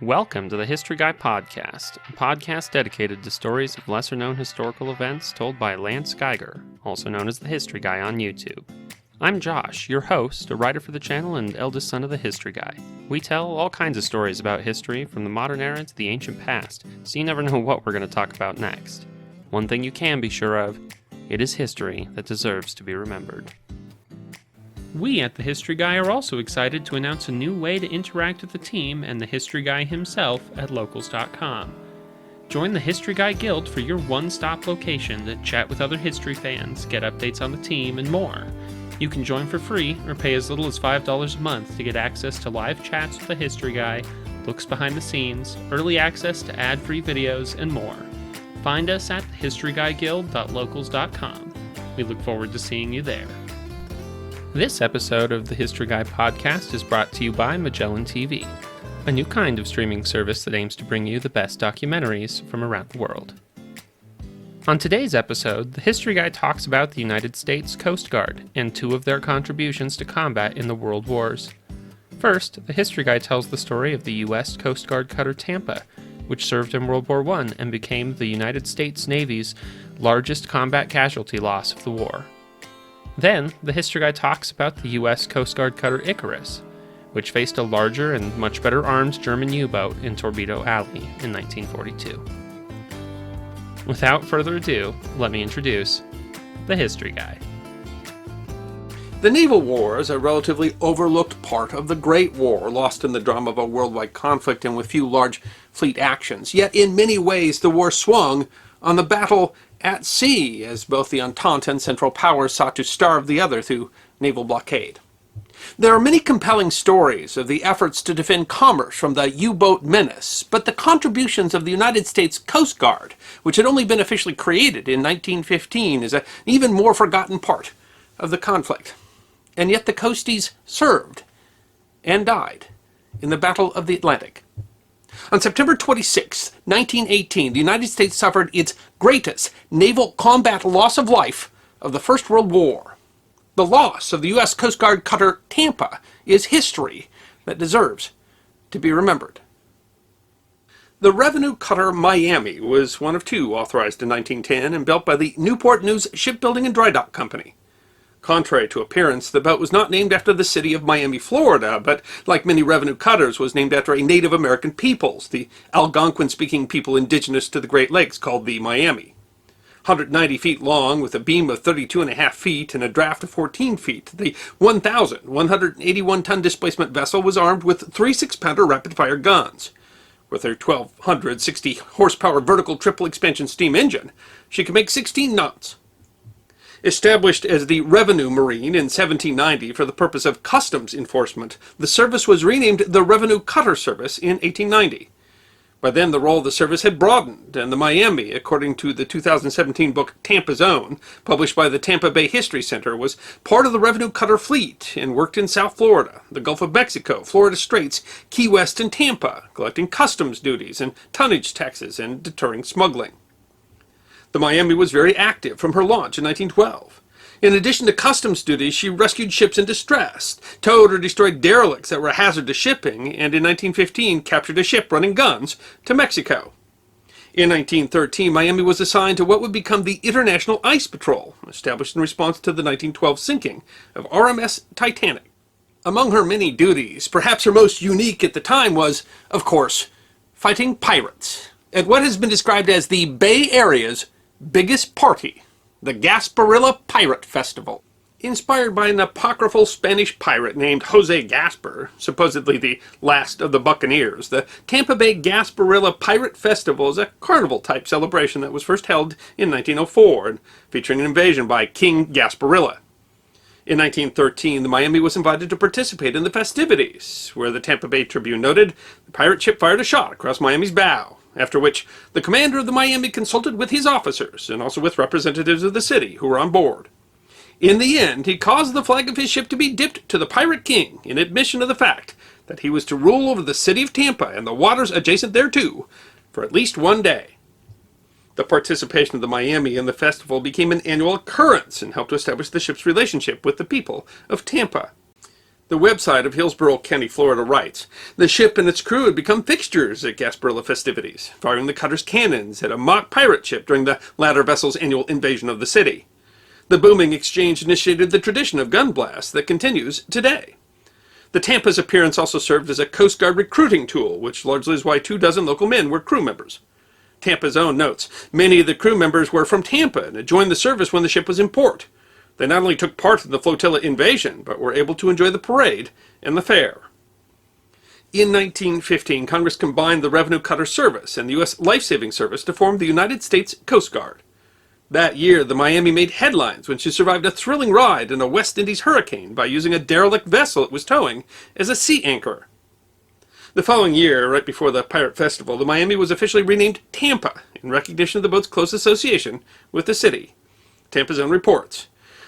Welcome to the History Guy Podcast, a podcast dedicated to stories of lesser-known historical events told by Lance Geiger, also known as the History Guy on YouTube. I'm Josh, your host, a writer for the channel and eldest son of the History Guy. We tell all kinds of stories about history, from the modern era to the ancient past, so you never know what we're going to talk about next. One thing you can be sure of, it is history that deserves to be remembered. We at the History Guy are also excited to announce a new way to interact with the team and the History Guy himself at locals.com. Join the History Guy Guild for your one-stop location to chat with other history fans, get updates on the team, and more. You can join for free or pay as little as $5 a month to get access to live chats with the History Guy, looks behind the scenes, early access to ad-free videos, and more. Find us at historyguideguild.locals.com. We look forward to seeing you there. This episode of the History Guy Podcast is brought to you by Magellan TV, a new kind of streaming service that aims to bring you the best documentaries from around the world. On today's episode, the History Guy talks about the United States Coast Guard and two of their contributions to combat in the World Wars. First, the History Guy tells the story of the U.S. Coast Guard cutter Tampa, which served in World War I and became the United States Navy's largest combat casualty loss of the war. Then, the History Guy talks about the U.S. Coast Guard cutter Icarus, which faced a larger and much better armed German U-boat in Torpedo Alley in 1942. Without further ado, let me introduce the History Guy. The naval war is a relatively overlooked part of the Great War, lost in the drama of a worldwide conflict and with few large fleet actions. Yet in many ways the war swung on the battle at sea, as both the Entente and Central Powers sought to starve the other through naval blockade. There are many compelling stories of the efforts to defend commerce from the U-boat menace, but the contributions of the United States Coast Guard, which had only been officially created in 1915, is an even more forgotten part of the conflict. And yet the Coasties served and died in the Battle of the Atlantic. On September 26, 1918, the United States suffered its greatest naval combat loss of life of the First World War. The loss of the U.S. Coast Guard cutter Tampa is history that deserves to be remembered. The revenue cutter Miami was one of two authorized in 1910 and built by the Newport News Shipbuilding and Dry Dock Company. Contrary to appearance, the boat was not named after the city of Miami, Florida, but like many revenue cutters, was named after a Native American peoples, the Algonquin-speaking people indigenous to the Great Lakes called the Miami. 190 feet long, with a beam of 32.5 feet and a draft of 14 feet, the 1,181-ton displacement vessel was armed with three 6-pounder rapid-fire guns. With her 1,260-horsepower vertical triple-expansion steam engine, she could make 16 knots. Established as the Revenue Marine in 1790 for the purpose of customs enforcement, the service was renamed the Revenue Cutter Service in 1890. By then, the role of the service had broadened, and the Miami, according to the 2017 book Tampa's Own, published by the Tampa Bay History Center, was part of the Revenue Cutter Fleet and worked in South Florida, the Gulf of Mexico, Florida Straits, Key West, and Tampa, collecting customs duties and tonnage taxes and deterring smuggling. The Miami was very active from her launch in 1912. In addition to customs duties, she rescued ships in distress, towed or destroyed derelicts that were a hazard to shipping, and in 1915 captured a ship running guns to Mexico. In 1913, Miami was assigned to what would become the International Ice Patrol, established in response to the 1912 sinking of RMS Titanic. Among her many duties, perhaps her most unique at the time was, of course, fighting pirates at what has been described as the Bay Area's biggest party, the Gasparilla Pirate Festival. Inspired by an apocryphal Spanish pirate named Jose Gaspar, supposedly the last of the buccaneers, the Tampa Bay Gasparilla Pirate Festival is a carnival-type celebration that was first held in 1904 and featuring an invasion by King Gasparilla. In 1913, the Miami was invited to participate in the festivities, where the Tampa Bay Tribune noted the pirate ship fired a shot across Miami's bow, after which the commander of the Miami consulted with his officers and also with representatives of the city who were on board. In the end, he caused the flag of his ship to be dipped to the Pirate King in admission of the fact that he was to rule over the city of Tampa and the waters adjacent thereto for at least one day. The participation of the Miami in the festival became an annual occurrence and helped to establish the ship's relationship with the people of Tampa. The website of Hillsborough County, Florida writes, "The ship and its crew had become fixtures at Gasparilla festivities, firing the cutter's cannons at a mock pirate ship during the latter vessel's annual invasion of the city. The booming exchange initiated the tradition of gun blasts that continues today. The Tampa's appearance also served as a Coast Guard recruiting tool, which largely is why 24 local men were crew members." Tampa's own notes, "Many of the crew members were from Tampa and had joined the service when the ship was in port. They not only took part in the flotilla invasion, but were able to enjoy the parade and the fair." In 1915, Congress combined the Revenue Cutter Service and the U.S. Life-Saving Service to form the United States Coast Guard. That year, the Miami made headlines when she survived a thrilling ride in a West Indies hurricane by using a derelict vessel it was towing as a sea anchor. The following year, right before the Pirate Festival, the Miami was officially renamed Tampa in recognition of the boat's close association with the city. Tampa's own reports,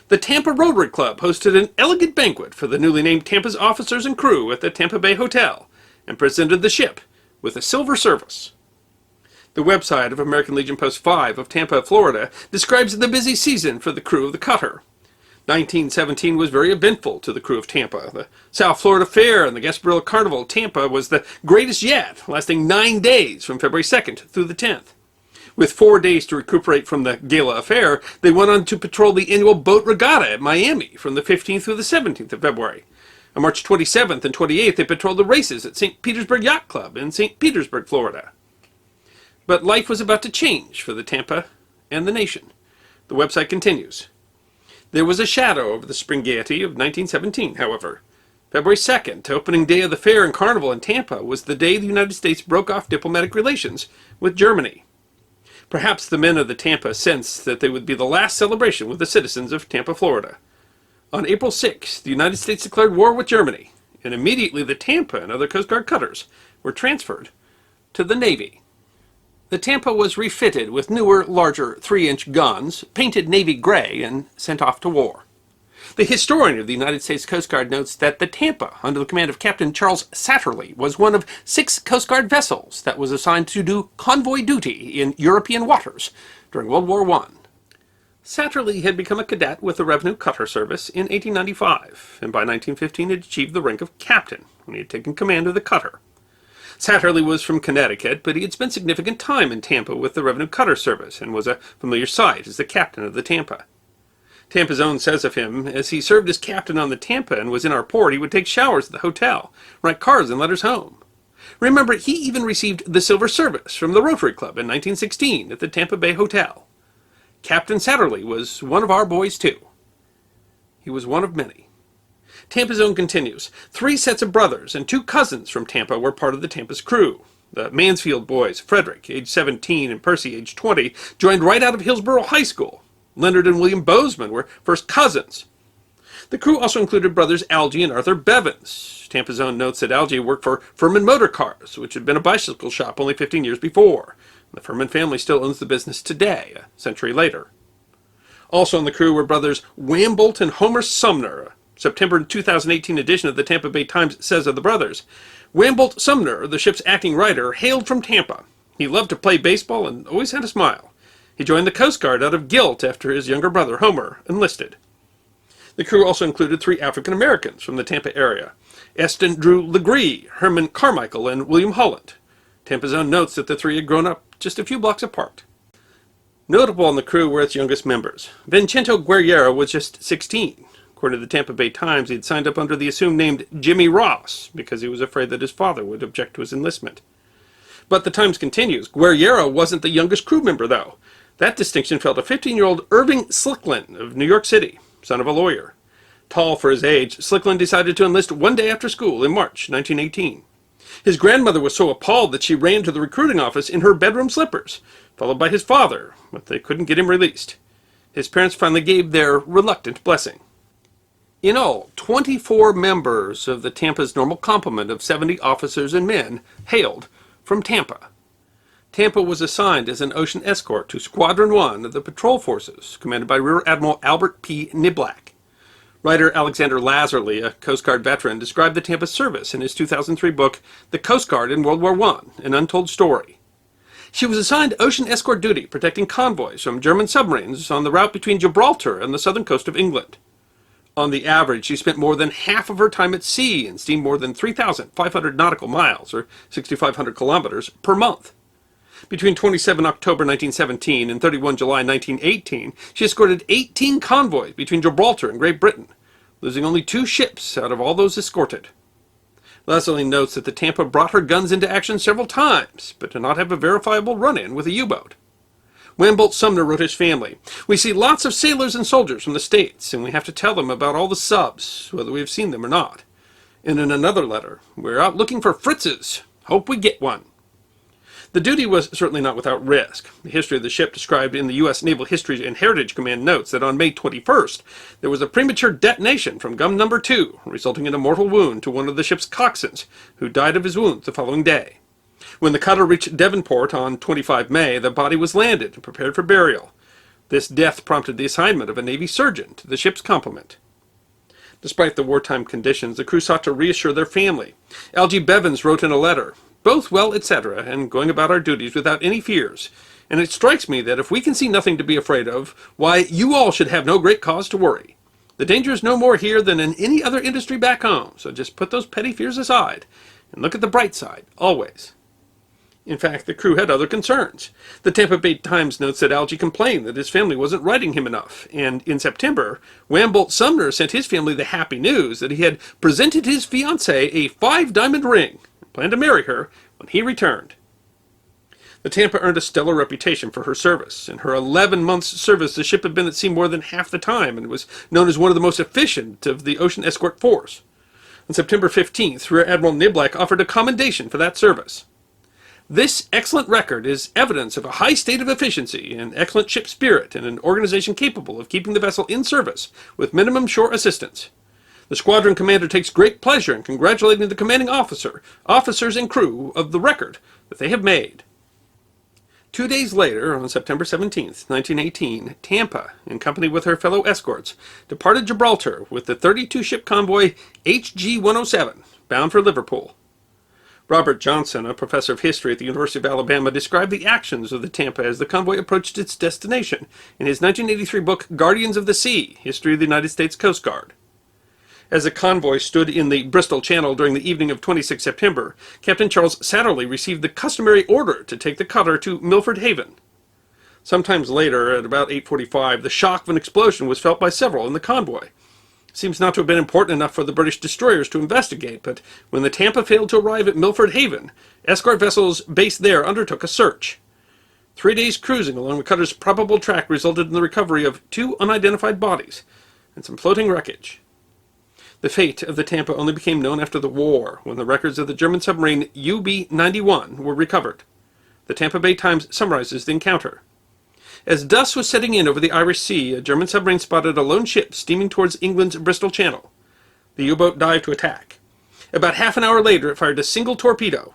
"The Tampa Rotary Club hosted an elegant banquet for the newly named Tampa's officers and crew at the Tampa Bay Hotel and presented the ship with a silver service." The website of American Legion Post 5 of Tampa, Florida, describes the busy season for the crew of the cutter. 1917 was very eventful to the crew of Tampa. The South Florida Fair and the Gasparilla Carnival at Tampa was the greatest yet, lasting 9 days from February 2nd through the 10th. With 4 days to recuperate from the gala affair, they went on to patrol the annual boat regatta at Miami from the 15th through the 17th of February. On March 27th and 28th, they patrolled the races at St. Petersburg Yacht Club in St. Petersburg, Florida. But life was about to change for the Tampa and the nation. The website continues, "There was a shadow over the spring gaiety of 1917, however. February 2nd, opening day of the fair and carnival in Tampa, was the day the United States broke off diplomatic relations with Germany. Perhaps the men of the Tampa sensed that they would be the last celebration with the citizens of Tampa, Florida. On April 6th, the United States declared war with Germany, and immediately the Tampa and other Coast Guard cutters were transferred to the Navy." The Tampa was refitted with newer, larger 3-inch guns, painted navy gray, and sent off to war. The historian of the United States Coast Guard notes that the Tampa, under the command of Captain Charles Satterley, was one of 6 Coast Guard vessels that was assigned to do convoy duty in European waters during World War I. Satterley had become a cadet with the Revenue Cutter Service in 1895, and by 1915 had achieved the rank of captain when he had taken command of the cutter. Satterley was from Connecticut, but he had spent significant time in Tampa with the Revenue Cutter Service and was a familiar sight as the captain of the Tampa. Tampa's own says of him, "As he served as captain on the Tampa and was in our port, he would take showers at the hotel, write cards and letters home. Remember, he even received the Silver Service from the Rotary Club in 1916 at the Tampa Bay Hotel. Captain Satterley was one of our boys, too." He was one of many. Tampa's own continues, 3 sets of brothers and 2 cousins from Tampa were part of the Tampa's crew. The Mansfield boys, Frederick, age 17, and Percy, age 20, joined right out of Hillsborough High School. Leonard and William Bozeman were first cousins. The crew also included brothers Algie and Arthur Bevins. Tampa's own notes that Algie worked for Furman Motor Cars, which had been a bicycle shop only 15 years before. The Furman family still owns the business today, a century later. Also on the crew were brothers Wambolt and Homer Sumner. A September 2018 edition of the Tampa Bay Times says of the brothers, "Wambolt Sumner, the ship's acting writer, hailed from Tampa. He loved to play baseball and always had a smile. He joined the Coast Guard out of guilt after his younger brother, Homer, enlisted." The crew also included 3 African Americans from the Tampa area, Eston Drew Legree, Herman Carmichael, and William Holland. Tampa's own notes that the 3 had grown up just a few blocks apart. Notable on the crew were its youngest members. Vincento Guerriero was just 16. According to the Tampa Bay Times, he had signed up under the assumed name Jimmy Ross because he was afraid that his father would object to his enlistment. But the Times continues, Guerriero wasn't the youngest crew member, though. That distinction fell to 15-year-old Irving Slickland of New York City, son of a lawyer. Tall for his age, Slickland decided to enlist one day after school in March 1918. His grandmother was so appalled that she ran to the recruiting office in her bedroom slippers, followed by his father, but they couldn't get him released. His parents finally gave their reluctant blessing. In all, 24 members of the Tampa's normal complement of 70 officers and men hailed from Tampa. Tampa was assigned as an ocean escort to Squadron 1 of the Patrol Forces, commanded by Rear Admiral Albert P. Niblack. Writer Alexander Lazarly, a Coast Guard veteran, described the Tampa service in his 2003 book, The Coast Guard in World War I, An Untold Story. She was assigned ocean escort duty, protecting convoys from German submarines on the route between Gibraltar and the southern coast of England. On the average, she spent more than half of her time at sea and steamed more than 3,500 nautical miles, or 6,500 kilometers, per month. Between 27 October 1917 and 31 July 1918, she escorted 18 convoys between Gibraltar and Great Britain, losing only 2 ships out of all those escorted. Leslie notes that the Tampa brought her guns into action several times, but did not have a verifiable run-in with a U-boat. Wambolt Sumner wrote his family, "We see lots of sailors and soldiers from the States, and we have to tell them about all the subs, whether we have seen them or not." And in another letter, "We're out looking for Fritzes. Hope we get one." The duty was certainly not without risk. The history of the ship described in the U.S. Naval History and Heritage Command notes that on May 21st, there was a premature detonation from gun number 2, resulting in a mortal wound to one of the ship's coxswains, who died of his wounds the following day. When the cutter reached Devonport on 25 May, the body was landed and prepared for burial. This death prompted the assignment of a Navy surgeon to the ship's complement. Despite the wartime conditions, the crew sought to reassure their family. L.G. Bevins wrote in a letter, "Both well, etc., and going about our duties without any fears. And it strikes me that if we can see nothing to be afraid of, why, you all should have no great cause to worry. The danger is no more here than in any other industry back home, so just put those petty fears aside, and look at the bright side, always." In fact, the crew had other concerns. The Tampa Bay Times notes that Algie complained that his family wasn't writing him enough, and in September, Wambolt Sumner sent his family the happy news that he had presented his fiancée a 5-diamond ring and planned to marry her when he returned. The Tampa earned a stellar reputation for her service. In her 11 months' service, the ship had been at sea more than half the time and was known as one of the most efficient of the ocean escort force. On September 15th, Rear Admiral Niblack offered a commendation for that service. "This excellent record is evidence of a high state of efficiency, an excellent ship spirit, and an organization capable of keeping the vessel in service with minimum shore assistance. The squadron commander takes great pleasure in congratulating the commanding officer, officers, and crew of the record that they have made." 2 days later, on September 17th, 1918, Tampa, in company with her fellow escorts, departed Gibraltar with the 32-ship convoy HG 107, bound for Liverpool. Robert Johnson, a professor of history at the University of Alabama, described the actions of the Tampa as the convoy approached its destination in his 1983 book, Guardians of the Sea, History of the United States Coast Guard. As the convoy stood in the Bristol Channel during the evening of 26 September, Captain Charles Satterley received the customary order to take the cutter to Milford Haven. Sometimes later, at about 8:45, the shock of an explosion was felt by several in the convoy. Seems not to have been important enough for the British destroyers to investigate, but when the Tampa failed to arrive at Milford Haven, escort vessels based there undertook a search. 3 days cruising along the cutter's probable track resulted in the recovery of 2 unidentified bodies and some floating wreckage. The fate of the Tampa only became known after the war, when the records of the German submarine UB-91 were recovered. The Tampa Bay Times summarizes the encounter. As dusk was setting in over the Irish Sea, a German submarine spotted a lone ship steaming towards England's Bristol Channel. The U-boat dived to attack. About half an hour later, it fired a single torpedo.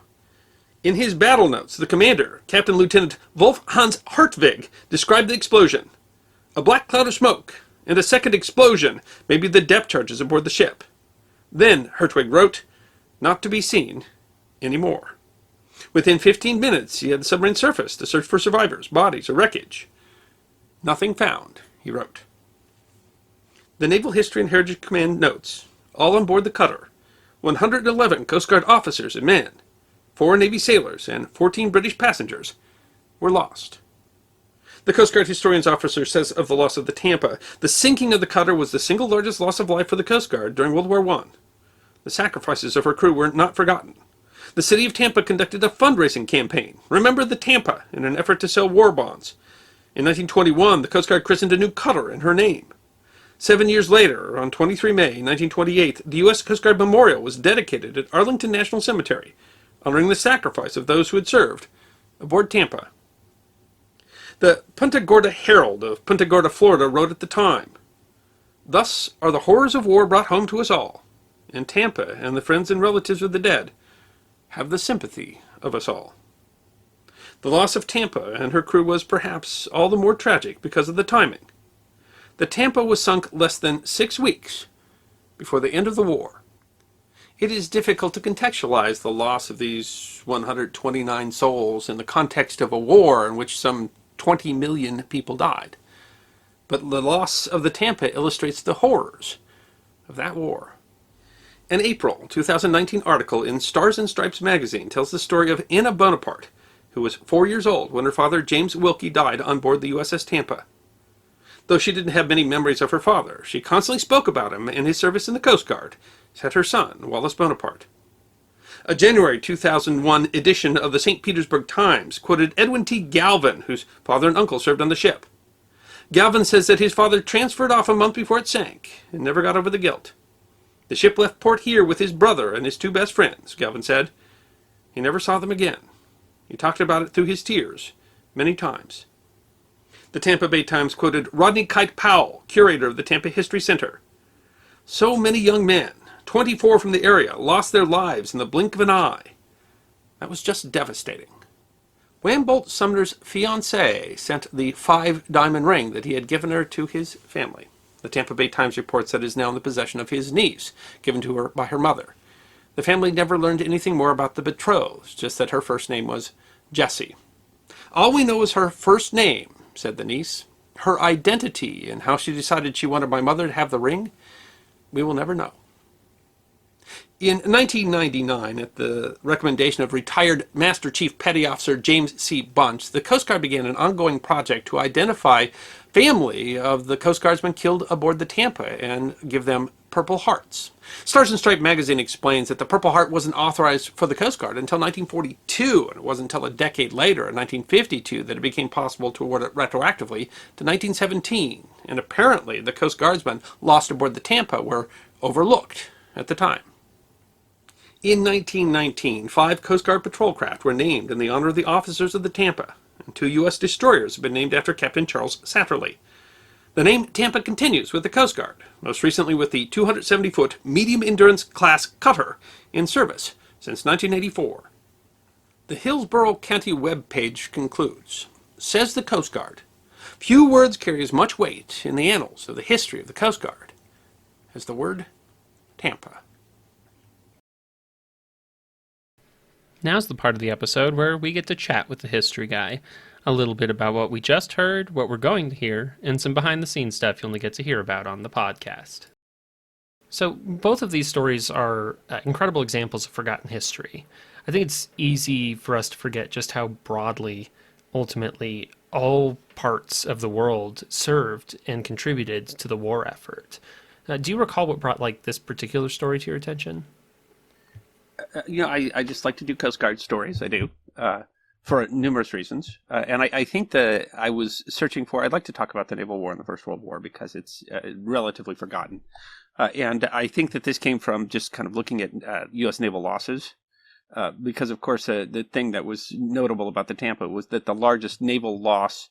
In his battle notes, the commander, Captain Lieutenant Wolf Hans Hartwig, described the explosion. "A black cloud of smoke, and a second explosion, maybe the depth charges aboard the ship." Then, Hartwig wrote, "Not to be seen anymore." Within 15 minutes, he had the submarine surface to search for survivors, bodies, or wreckage. "Nothing found," he wrote. The Naval History and Heritage Command notes, all on board the cutter, 111 Coast Guard officers and men, 4 Navy sailors, and 14 British passengers were lost. The Coast Guard historian's officer says of the loss of the Tampa, "The sinking of the cutter was the single largest loss of life for the Coast Guard during World War I. The sacrifices of her crew were not forgotten. The city of Tampa conducted a fundraising campaign, Remember the Tampa, in an effort to sell war bonds. In 1921, the Coast Guard christened a new cutter in her name. 7 years later, on 23 May 1928, the U.S. Coast Guard Memorial was dedicated at Arlington National Cemetery, honoring the sacrifice of those who had served aboard Tampa." The Punta Gorda Herald of Punta Gorda, Florida, wrote at the time, "Thus are the horrors of war brought home to us all, and Tampa and the friends and relatives of the dead have the sympathy of us all." The loss of Tampa and her crew was perhaps all the more tragic because of the timing. The Tampa was sunk less than 6 weeks before the end of the war. It is difficult to contextualize the loss of these 129 souls in the context of a war in which some 20 million people died. But the loss of the Tampa illustrates the horrors of that war. An April 2019 article in Stars and Stripes magazine tells the story of Anna Bonaparte, who was 4 years old when her father James Wilkie died on board the USS Tampa. Though she didn't have many memories of her father, she constantly spoke about him and his service in the Coast Guard, said her son, Wallace Bonaparte. A January 2001 edition of the St. Petersburg Times quoted Edwin T. Galvin, whose father and uncle served on the ship. Galvin says that his father transferred off a month before it sank and never got over the guilt. The ship left port here with his brother and his two best friends, Galvin said. He never saw them again. He talked about it through his tears, many times. The Tampa Bay Times quoted Rodney Kite Powell, curator of the Tampa History Center. So many young men, 24 from the area, lost their lives in the blink of an eye. That was just devastating. Wambolt Sumner's fiancée sent the 5-diamond ring that he had given her to his family. The Tampa Bay Times reports that it is now in the possession of his niece, given to her by her mother. The family never learned anything more about the betrothed, just that her first name was Jessie. All we know is her first name, said the niece. Her identity and how she decided she wanted my mother to have the ring, we will never know. In 1999, at the recommendation of retired Master Chief Petty Officer James C. Bunch, the Coast Guard began an ongoing project to identify family of the Coast Guardsmen killed aboard the Tampa and give them Purple Hearts. Stars and Stripes magazine explains that the Purple Heart wasn't authorized for the Coast Guard until 1942, and it wasn't until a decade later, in 1952, that it became possible to award it retroactively to 1917. And apparently, the Coast Guardsmen lost aboard the Tampa were overlooked at the time. In 1919, 5 Coast Guard patrol craft were named in the honor of the officers of the Tampa, and 2 U.S. destroyers have been named after Captain Charles Satterley. The name Tampa continues with the Coast Guard, most recently with the 270-foot medium-endurance class cutter in service since 1984. The Hillsborough County web page concludes, says the Coast Guard, few words carry as much weight in the annals of the history of the Coast Guard as the word Tampa. Now's the part of the episode where we get to chat with the history guy. A little bit about what we just heard, what we're going to hear, and some behind-the-scenes stuff you only get to hear about on the podcast. So, both of these stories are incredible examples of forgotten history. I think it's easy for us to forget just how broadly, ultimately, all parts of the world served and contributed to the war effort. Do you recall what brought, this particular story to your attention? I just like to do Coast Guard stories. I do, for numerous reasons. And I think that I was searching for, I'd like to talk about the naval war in the First World War because it's relatively forgotten. And I think that this came from just kind of looking at U.S. naval losses. Because, of course, the thing that was notable about the Tampa was that the largest naval loss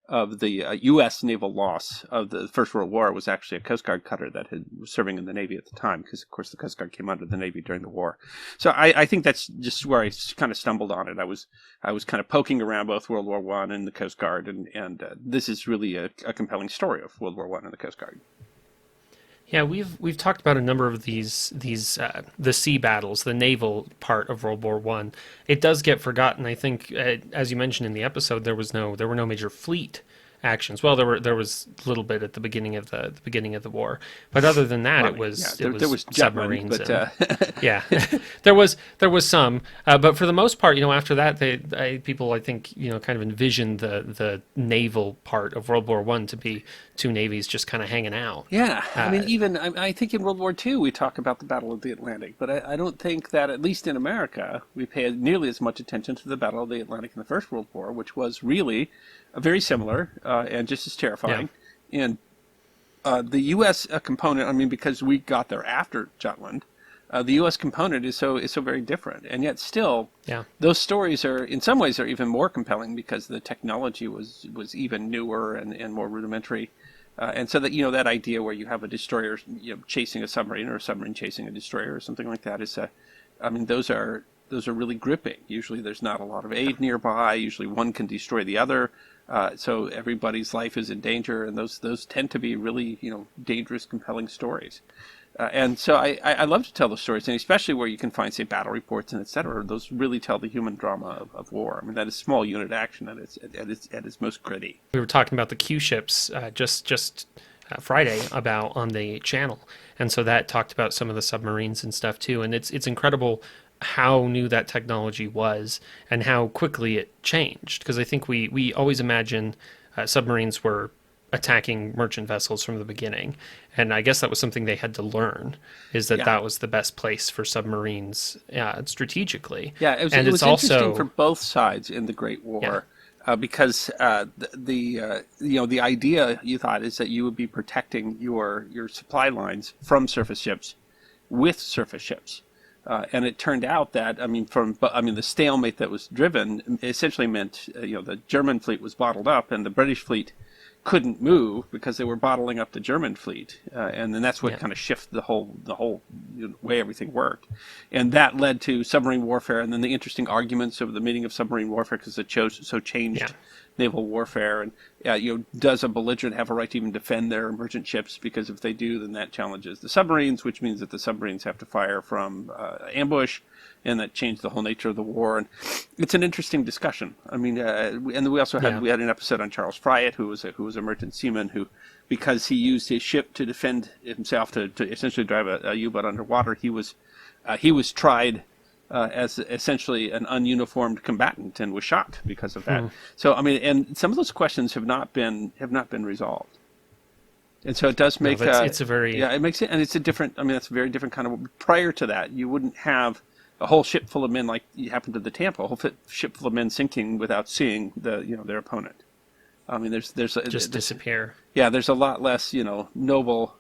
of the U.S. naval loss of the First World War was actually a Coast Guard cutter that was serving in the Navy at the time, because, of course, the Coast Guard came under the Navy during the war. So I think that's just where I kind of stumbled on it. I was kind of poking around both World War I and the Coast Guard, and this is really a compelling story of World War I and the Coast Guard. Yeah, we've talked about a number of these the sea battles, the naval part of World War I. It does get forgotten. I think, as you mentioned in the episode, there were no major fleet actions. Well, there was a little bit at the beginning of the war, but other than that, there was submarines. Yeah, there was some, but for the most part, after that, people I think kind of envisioned the naval part of World War I to be two navies just kind of hanging out. Yeah, I think in World War II we talk about the Battle of the Atlantic, but I don't think that, at least in America, we pay nearly as much attention to the Battle of the Atlantic in the First World War, which was really very similar and just as terrifying. Yeah. And the U.S. component, because we got there after Jutland, the U.S. component is so very different, and yet still, those stories are in some ways are even more compelling because the technology was even newer and more rudimentary. And so that that idea where you have a destroyer chasing a submarine or a submarine chasing a destroyer or something like that is those are really gripping. Usually there's not a lot of aid nearby. Usually one can destroy the other, so everybody's life is in danger, and those tend to be really dangerous, compelling stories. And so I love to tell those stories, and especially where you can find, say, battle reports and et cetera. Those really tell the human drama of war. That is small unit action at its most gritty. We were talking about the Q ships just Friday about on the channel, and so that talked about some of the submarines and stuff too. And it's incredible how new that technology was and how quickly it changed. Because I think we always imagine submarines were attacking merchant vessels from the beginning, and I guess that was something they had to learn, is that that was the best place for submarines strategically. Yeah, it was interesting for both sides in the Great War. Because the idea, you thought, is that you would be protecting your supply lines from surface ships with surface ships. And it turned out that, the stalemate that was driven essentially meant, the German fleet was bottled up and the British fleet couldn't move because they were bottling up the German fleet, and then that's what kind of shifted the whole way everything worked, and that led to submarine warfare, and then the interesting arguments of the meaning of submarine warfare because it changed naval warfare, and does a belligerent have a right to even defend their merchant ships? Because if they do, then that challenges the submarines, which means that the submarines have to fire from ambush. And that changed the whole nature of the war, and it's an interesting discussion. I mean, and we also had an episode on Charles Fryatt, who was a merchant seaman who, because he used his ship to defend himself, to essentially drive a U-boat underwater, he was tried as essentially an ununiformed combatant and was shot because of that. So and some of those questions have not been resolved. And so it does make it's a very it makes it, and it's a different. It's a very different kind of. Prior to that, you wouldn't have a whole ship full of men like happened to the Tampa, a whole ship full of men sinking without seeing their opponent. There's disappear. Yeah, there's a lot less noble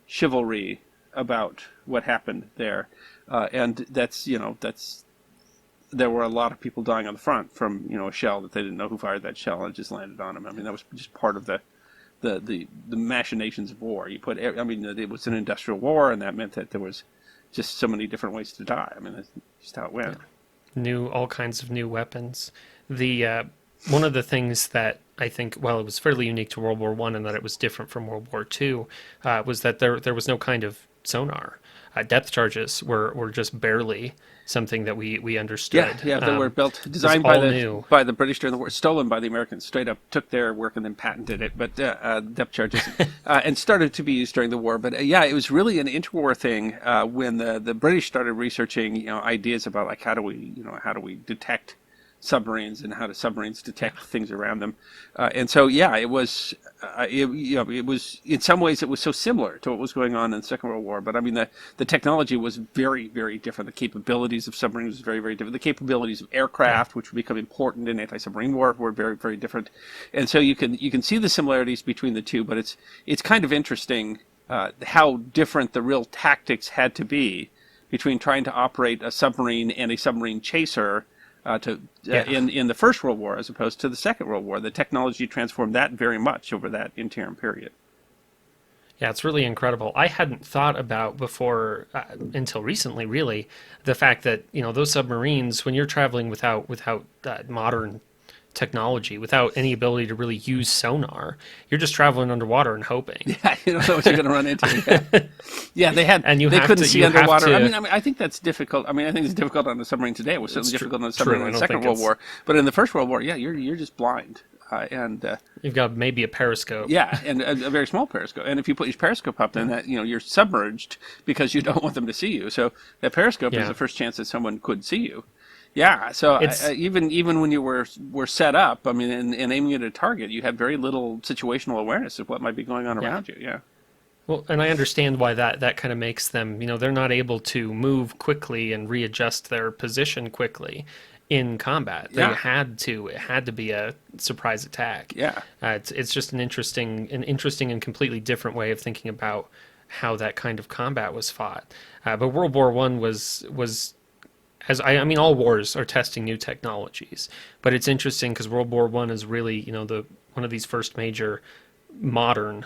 chivalry about what happened there, and that's there were a lot of people dying on the front from a shell that they didn't know who fired that shell and it just landed on them. That was just part of the machinations of war. It was an industrial war, and that meant that there was just so many different ways to die. That's just how it went. All kinds of new weapons. The one of the things that I think, well, it was fairly unique to World War One, and that it was different from World War Two, was that there was no kind of sonar. Depth charges were just barely something that we understood. Yeah, they were designed by the British during the war, stolen by the Americans, straight up took their work and then patented it, but depth charges, and started to be used during the war. But it was really an interwar thing when the British started researching ideas about like how do we detect submarines and how do submarines detect things around them, and so it was in some ways it was so similar to what was going on in the Second World War, but the technology was very, very different. The capabilities of submarines was very, very different. The capabilities of aircraft, which would become important in anti-submarine war, were very, very different, and so you can see the similarities between the two, but it's kind of interesting how different the real tactics had to be between trying to operate a submarine and a submarine chaser in the First World War as opposed to the Second World War. The technology transformed that very much over that interim period. Yeah, it's really incredible. I hadn't thought about before until recently, really, the fact that those submarines, when you're traveling without modern technology, without any ability to really use sonar, you're just traveling underwater and hoping. Yeah, you don't know what you're going to run into. Yeah, they couldn't see underwater. I think that's difficult. I think it's difficult on the submarine today. It was certainly difficult on the submarine in the Second World War. But in the First World War, you're just blind. And you've got maybe a periscope. Yeah, and a very small periscope. And if you put your periscope up, then that you're submerged because you don't want them to see you. So that periscope is the first chance that someone could see you. Yeah, so even when you were set up, and aiming at a target, you had very little situational awareness of what might be going on around you. Yeah. Well, and I understand why that kind of makes them, they're not able to move quickly and readjust their position quickly in combat. It had to be a surprise attack. Yeah. It's just an interesting and completely different way of thinking about how that kind of combat was fought. But World War One was all wars are testing new technologies, but it's interesting because World War One is really, one of these first major modern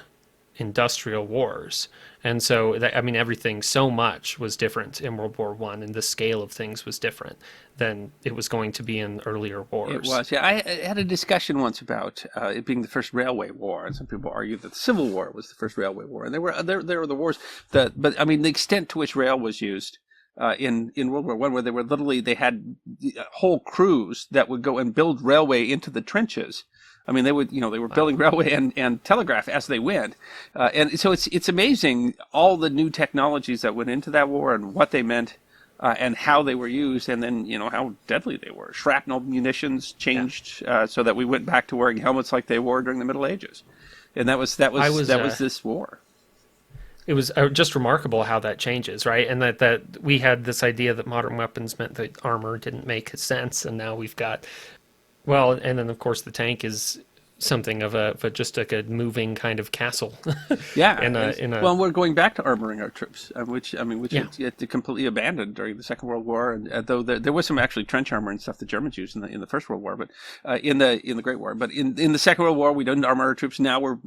industrial wars, and so everything so much was different in World War One, and the scale of things was different than it was going to be in earlier wars. It was, yeah. I had a discussion once about it being the first railway war, and some people argued that the Civil War was the first railway war, and there were the wars but the extent to which rail was used. In World War One, where they had whole crews that would go and build railway into the trenches I mean, they were building railway and telegraph as they went. And so it's amazing all the new technologies that went into that war and what they meant. And how they were used, and then how deadly they were. Shrapnel munitions changed so that we went back to wearing helmets like they wore during the Middle Ages, and that was this war. It was just remarkable how that changes, right? And that we had this idea that modern weapons meant that armor didn't make sense, and now we've got and then of course the tank is something of just like a moving kind of castle. Yeah. Well, we're going back to armoring our troops, which it completely abandoned during the Second World War. And though there was some actually trench armor and stuff the Germans used in the First World War, but in the Great War. But in the Second World War, we didn't armor our troops. Now we're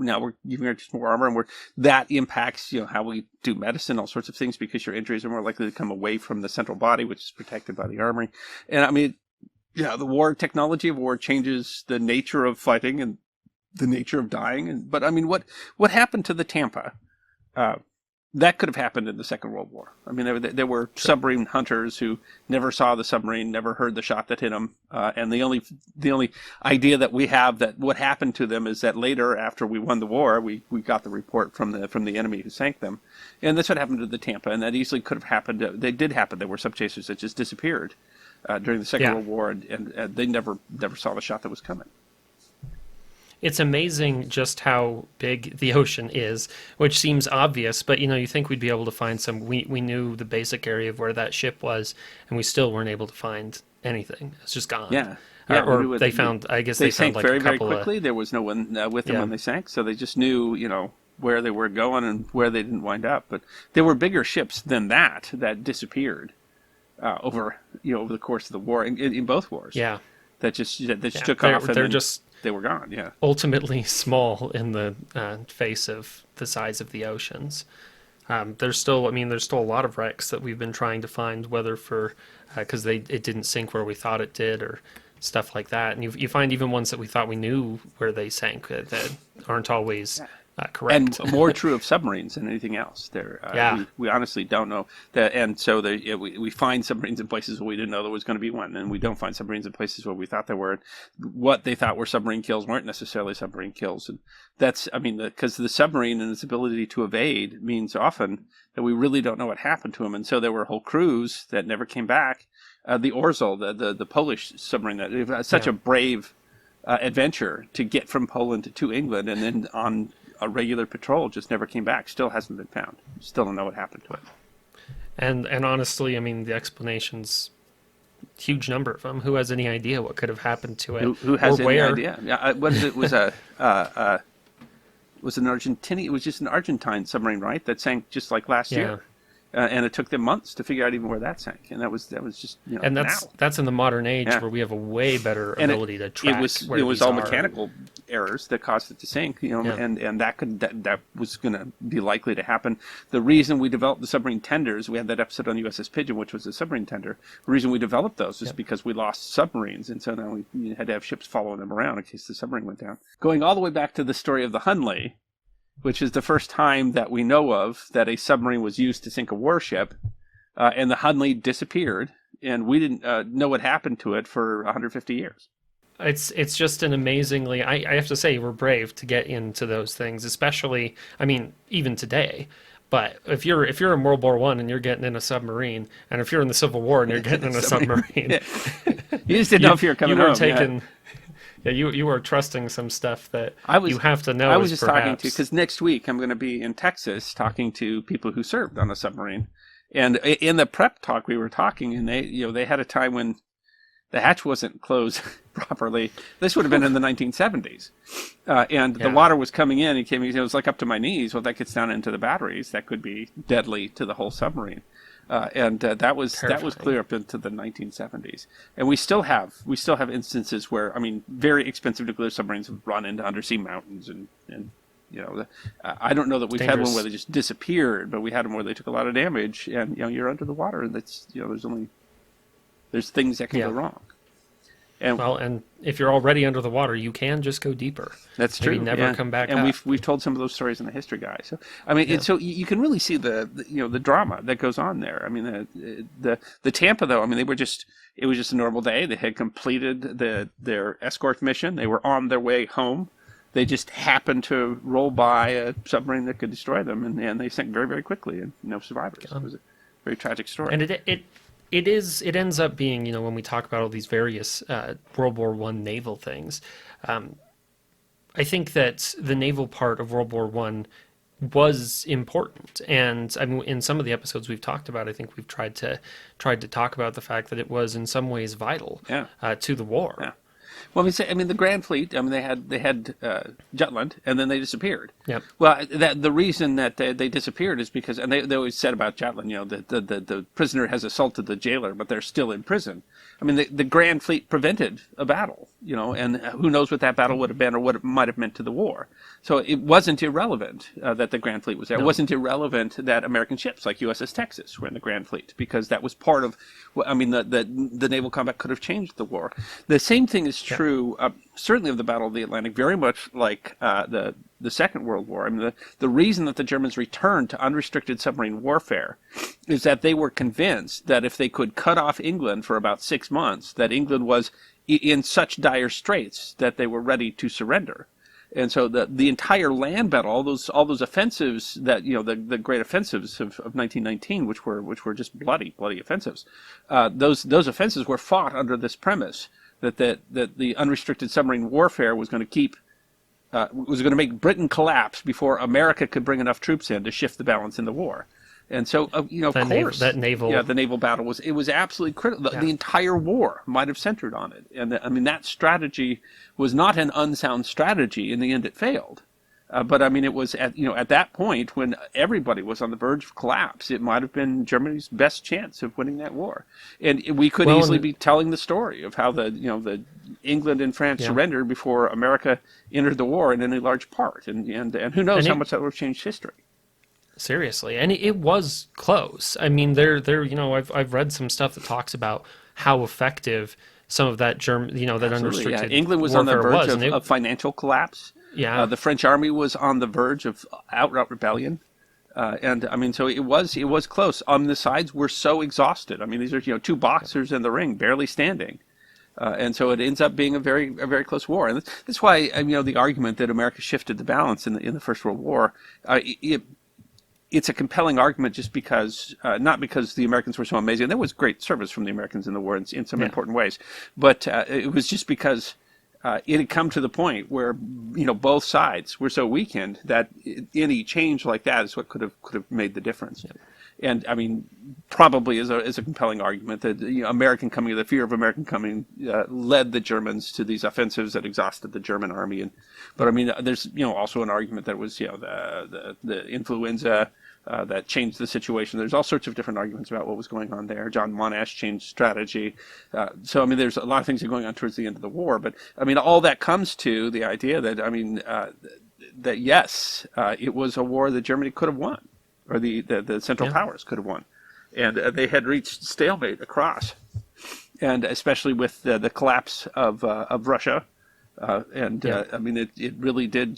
giving our troops more armor, and that impacts how we do medicine, all sorts of things, because your injuries are more likely to come away from the central body, which is protected by the armory. And I mean, the technology of war changes the nature of fighting and the nature of dying. But I mean, what happened to the Tampa? That could have happened in the Second World War. I mean, there were submarine hunters who never saw the submarine, never heard the shot that hit them, and the only idea that we have that what happened to them is that later, after we won the war, we got the report from the enemy who sank them, and that's what happened to the Tampa. And that easily could have happened. They did happen. There were sub chasers that just disappeared during the Second World War, and they never saw the shot that was coming. It's amazing just how big the ocean is, which seems obvious, but you think we'd be able to find some. We knew the basic area of where that ship was, and we still weren't able to find anything. It's just gone. Yeah. Or they found. I guess they sank found very, very quickly. There was no one with them when they sank, so they just knew, where they were going and where they didn't wind up. But there were bigger ships than that disappeared over the course of the war in both wars. Yeah. That just took off. They were gone, yeah. Ultimately small in the face of the size of the oceans. There's still a lot of wrecks that we've been trying to find, whether because it didn't sink where we thought it did, or stuff like that. And you find even ones that we thought we knew where they sank that aren't always correct. And more true of submarines than anything else. We honestly don't know that, and so we find submarines in places where we didn't know there was going to be one, and we don't find submarines in places where we thought there were. What they thought were submarine kills weren't necessarily submarine kills, and that's because the submarine and its ability to evade means often that we really don't know what happened to them, and so there were whole crews that never came back. The Orzel, the Polish submarine, that such a brave adventure to get from Poland to England, and then on a regular patrol, just never came back. Still hasn't been found. Still don't know what happened to it. And honestly, the explanation's huge number of them. Who has any idea what could have happened to it? Who has any idea? Yeah, it was was an Argentinian. It was just an Argentine submarine, right? That sank just like last year. And it took them months to figure out even where that sank, and that was just and that's in the modern age where we have a way better ability to track. It was all mechanical errors that caused it to sink, and that was going to be likely to happen. The reason we developed the submarine tenders, we had that episode on USS Pigeon, which was a submarine tender. The reason we developed those is because we lost submarines, and so now we had to have ships following them around in case the submarine went down. Going all the way back to the story of the Hunley, which is the first time that we know of that a submarine was used to sink a warship, and the Hunley disappeared, and we didn't know what happened to it for 150 years. It's just an amazingly, I have to say, we're brave to get into those things, especially, even today. But if you're in World War I and you're getting in a submarine, and if you're in the Civil War and you're getting in a submarine, you just didn't know if you were coming home. Yeah, you are trusting some stuff that you have to know. I was just talking to, because next week I'm going to be in Texas talking to people who served on a submarine, and in the prep talk we were talking, and they had a time when the hatch wasn't closed properly. This would have been in the 1970s, and the water was coming in. It was like up to my knees. Well, that gets down into the batteries. That could be deadly to the whole submarine. And that was clear up into the 1970s, and we still have instances where very expensive nuclear submarines have run into undersea mountains, and I don't know that we've had one where they just disappeared, but we had them where they took a lot of damage, and you're under the water, and that's there's things that can go wrong. And if you're already under the water, you can just go deeper. That's true. Maybe never come back. And up. we've told some of those stories in the History Guy. So I mean, so you can really see the drama that goes on there. I mean, the Tampa though. I mean, it was just a normal day. They had completed their escort mission. They were on their way home. They just happened to roll by a submarine that could destroy them, and they sank very, very quickly, and no survivors. It was a very tragic story. And it ends up being, when we talk about all these various World War I naval things, I think that the naval part of World War I was important. And I mean, in some of the episodes we've talked about, I think we've tried to talk about the fact that it was in some ways vital to the war. Yeah. Well, I mean, the Grand Fleet. I mean, they had Jutland, and then they disappeared. Yep. Well, the reason that they disappeared is because, and they always said about Jutland, that the prisoner has assaulted the jailer, but they're still in prison. I mean, the Grand Fleet prevented a battle, and who knows what that battle would have been or what it might have meant to the war. So it wasn't irrelevant that the Grand Fleet was there. No. It wasn't irrelevant that American ships like USS Texas were in the Grand Fleet, because that was part of, I mean, the naval combat could have changed the war. The same thing is true, certainly of the Battle of the Atlantic, very much like the Second World War. I mean, the reason that the Germans returned to unrestricted submarine warfare is that they were convinced that if they could cut off England for about 6 months, that England was in such dire straits that they were ready to surrender. And so the entire land battle, all those offensives that, the great offensives of 1919, which were just bloody offensives, those offensives were fought under this premise that the unrestricted submarine warfare was going to make Britain collapse before America could bring enough troops in to shift the balance in the war. And so, of course, the naval battle was absolutely critical. The entire war might have centered on it. And I mean, that strategy was not an unsound strategy. In the end, it failed. But I mean, it was at that point when everybody was on the verge of collapse, it might have been Germany's best chance of winning that war. And we could easily be telling the story of how the England and France surrendered before America entered the war in any large part. And who knows how much that would have changed history. Seriously, and it was close. I mean, I've read some stuff that talks about how effective some of that that unrestricted England was on the verge of financial collapse. Yeah, the French army was on the verge of outright rebellion, and I mean, so it was close. The sides were so exhausted. I mean, these are two boxers in the ring, barely standing. And so it ends up being a very close war, and that's why the argument that America shifted the balance in the First World War, it's a compelling argument just because, not because the Americans were so amazing. There was great service from the Americans in the war in some important ways, but it was just because it had come to the point where both sides were so weakened that any change like that is what could have made the difference. Yeah. And I mean, probably is a compelling argument that the fear of American coming led the Germans to these offensives that exhausted the German army. But I mean, there's also an argument that it was the influenza that changed the situation. There's all sorts of different arguments about what was going on there. John Monash changed strategy. So I mean, there's a lot of things that are going on towards the end of the war. But I mean, all that comes to the idea that that yes, it was a war that Germany could have won, or the Central Powers could have won, and they had reached stalemate across, and especially with the collapse of Russia, I mean it really did.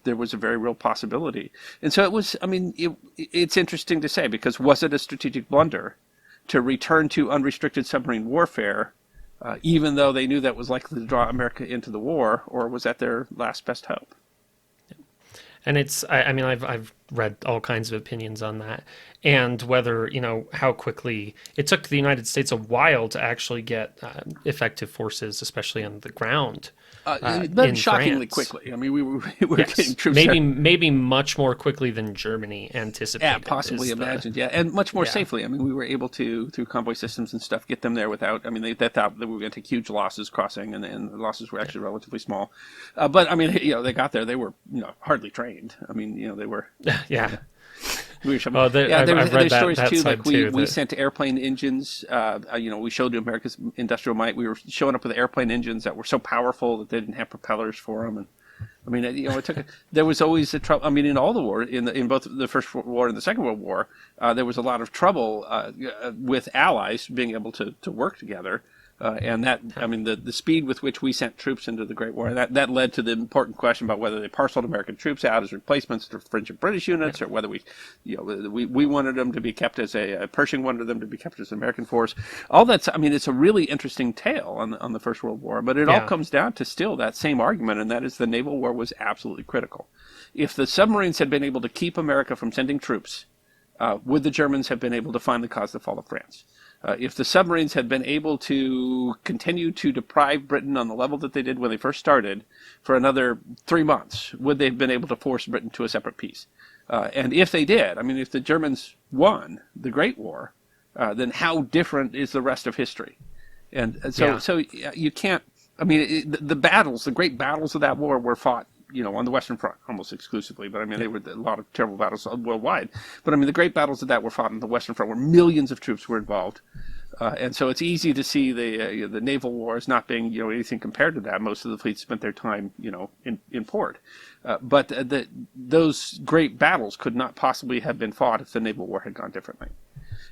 There was a very real possibility, and so it was. I mean, it's interesting to say, because was it a strategic blunder to return to unrestricted submarine warfare, even though they knew that was likely to draw America into the war, or was that their last best hope? And I mean, I've read all kinds of opinions on that, and whether, how quickly it took the United States a while to actually get effective forces, especially on the ground. But shockingly France. quickly. I mean, we were getting troops. Maybe much more quickly than Germany anticipated. Yeah, possibly imagined. And much more safely. I mean, we were able to, through convoy systems and stuff, get them there without. I mean, they thought that we were going to take huge losses crossing, and the losses were actually relatively small. But I mean, they got there. They were hardly trained. I mean, they were. Yeah. There's stories too. Like we too, sent airplane engines. We showed America's industrial might. We were showing up with airplane engines that were so powerful that they didn't have propellers for them. And I mean, it took. There was always a trouble. I mean, in all the wars, in both the First World War and the Second World War, there was a lot of trouble with allies being able to work together. And that, I mean, the speed with which we sent troops into the Great War, that led to the important question about whether they parceled American troops out as replacements to French and British units, or whether we wanted them to be kept as Pershing wanted them to be kept as an American force. All that's, I mean, it's a really interesting tale on the First World War, but it all comes down to still that same argument, and that is the naval war was absolutely critical. If the submarines had been able to keep America from sending troops, would the Germans have been able to finally cause the fall of France? If the submarines had been able to continue to deprive Britain on the level that they did when they first started for another 3 months, would they have been able to force Britain to a separate peace? And if they did, I mean, if the Germans won the Great War, then how different is the rest of history? And so you can't, I mean, the great battles of that war were fought, on the Western Front almost exclusively, but I mean, they were a lot of terrible battles worldwide. But I mean, the great battles of that were fought on the Western Front, where millions of troops were involved, and so it's easy to see the naval wars not being anything compared to that. Most of the fleet spent their time in port, but those great battles could not possibly have been fought if the naval war had gone differently.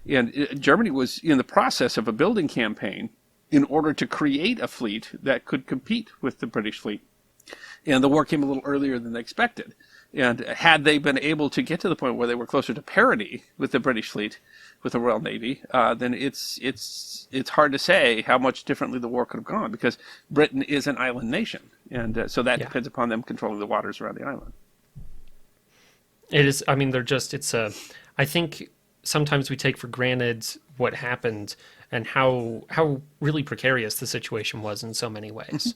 And Germany was in the process of a building campaign in order to create a fleet that could compete with the British fleet. And the war came a little earlier than they expected. And had they been able to get to the point where they were closer to parity with the British fleet, with the Royal Navy, then it's hard to say how much differently the war could have gone, because Britain is an island nation. And so that depends upon them controlling the waters around the island. It is, I mean, I think sometimes we take for granted what happened and how really precarious the situation was in so many ways.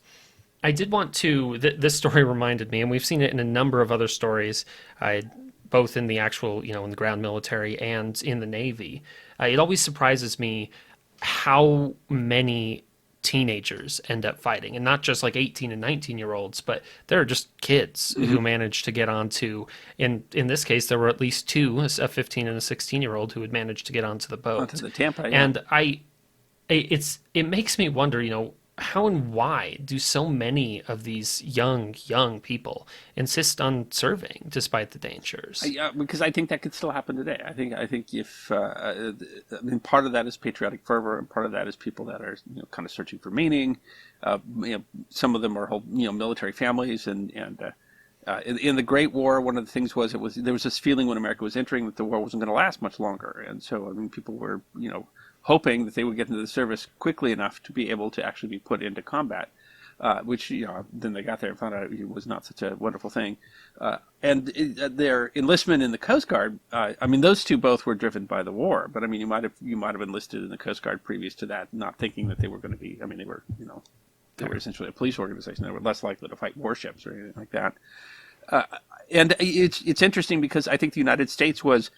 I did want to, this story reminded me, and we've seen it in a number of other stories, both in the actual, in the ground military and in the Navy. It always surprises me how many teenagers end up fighting, and not just like 18 and 19-year-olds, but there are just kids who manage to get onto, in this case, there were at least two, a 15 and a 16-year-old who had managed to get onto the boat. Onto the Tampa, And it makes me wonder, how and why do so many of these young people insist on serving despite the dangers? Because I think that could still happen today. I think if I mean, part of that is patriotic fervor, and part of that is people that are kind of searching for meaning. Some of them are whole military families, and in the Great War, one of the things was there was this feeling when America was entering that the war wasn't going to last much longer, and so I mean, people were hoping that they would get into the service quickly enough to be able to actually be put into combat, which then they got there and found out it was not such a wonderful thing. And their enlistment in the Coast Guard, I mean, those two both were driven by the war. But I mean, you might have enlisted in the Coast Guard previous to that, not thinking that they were going to be. I mean, they were essentially a police organization. They were less likely to fight warships or anything like that. And it's interesting because I think the United States was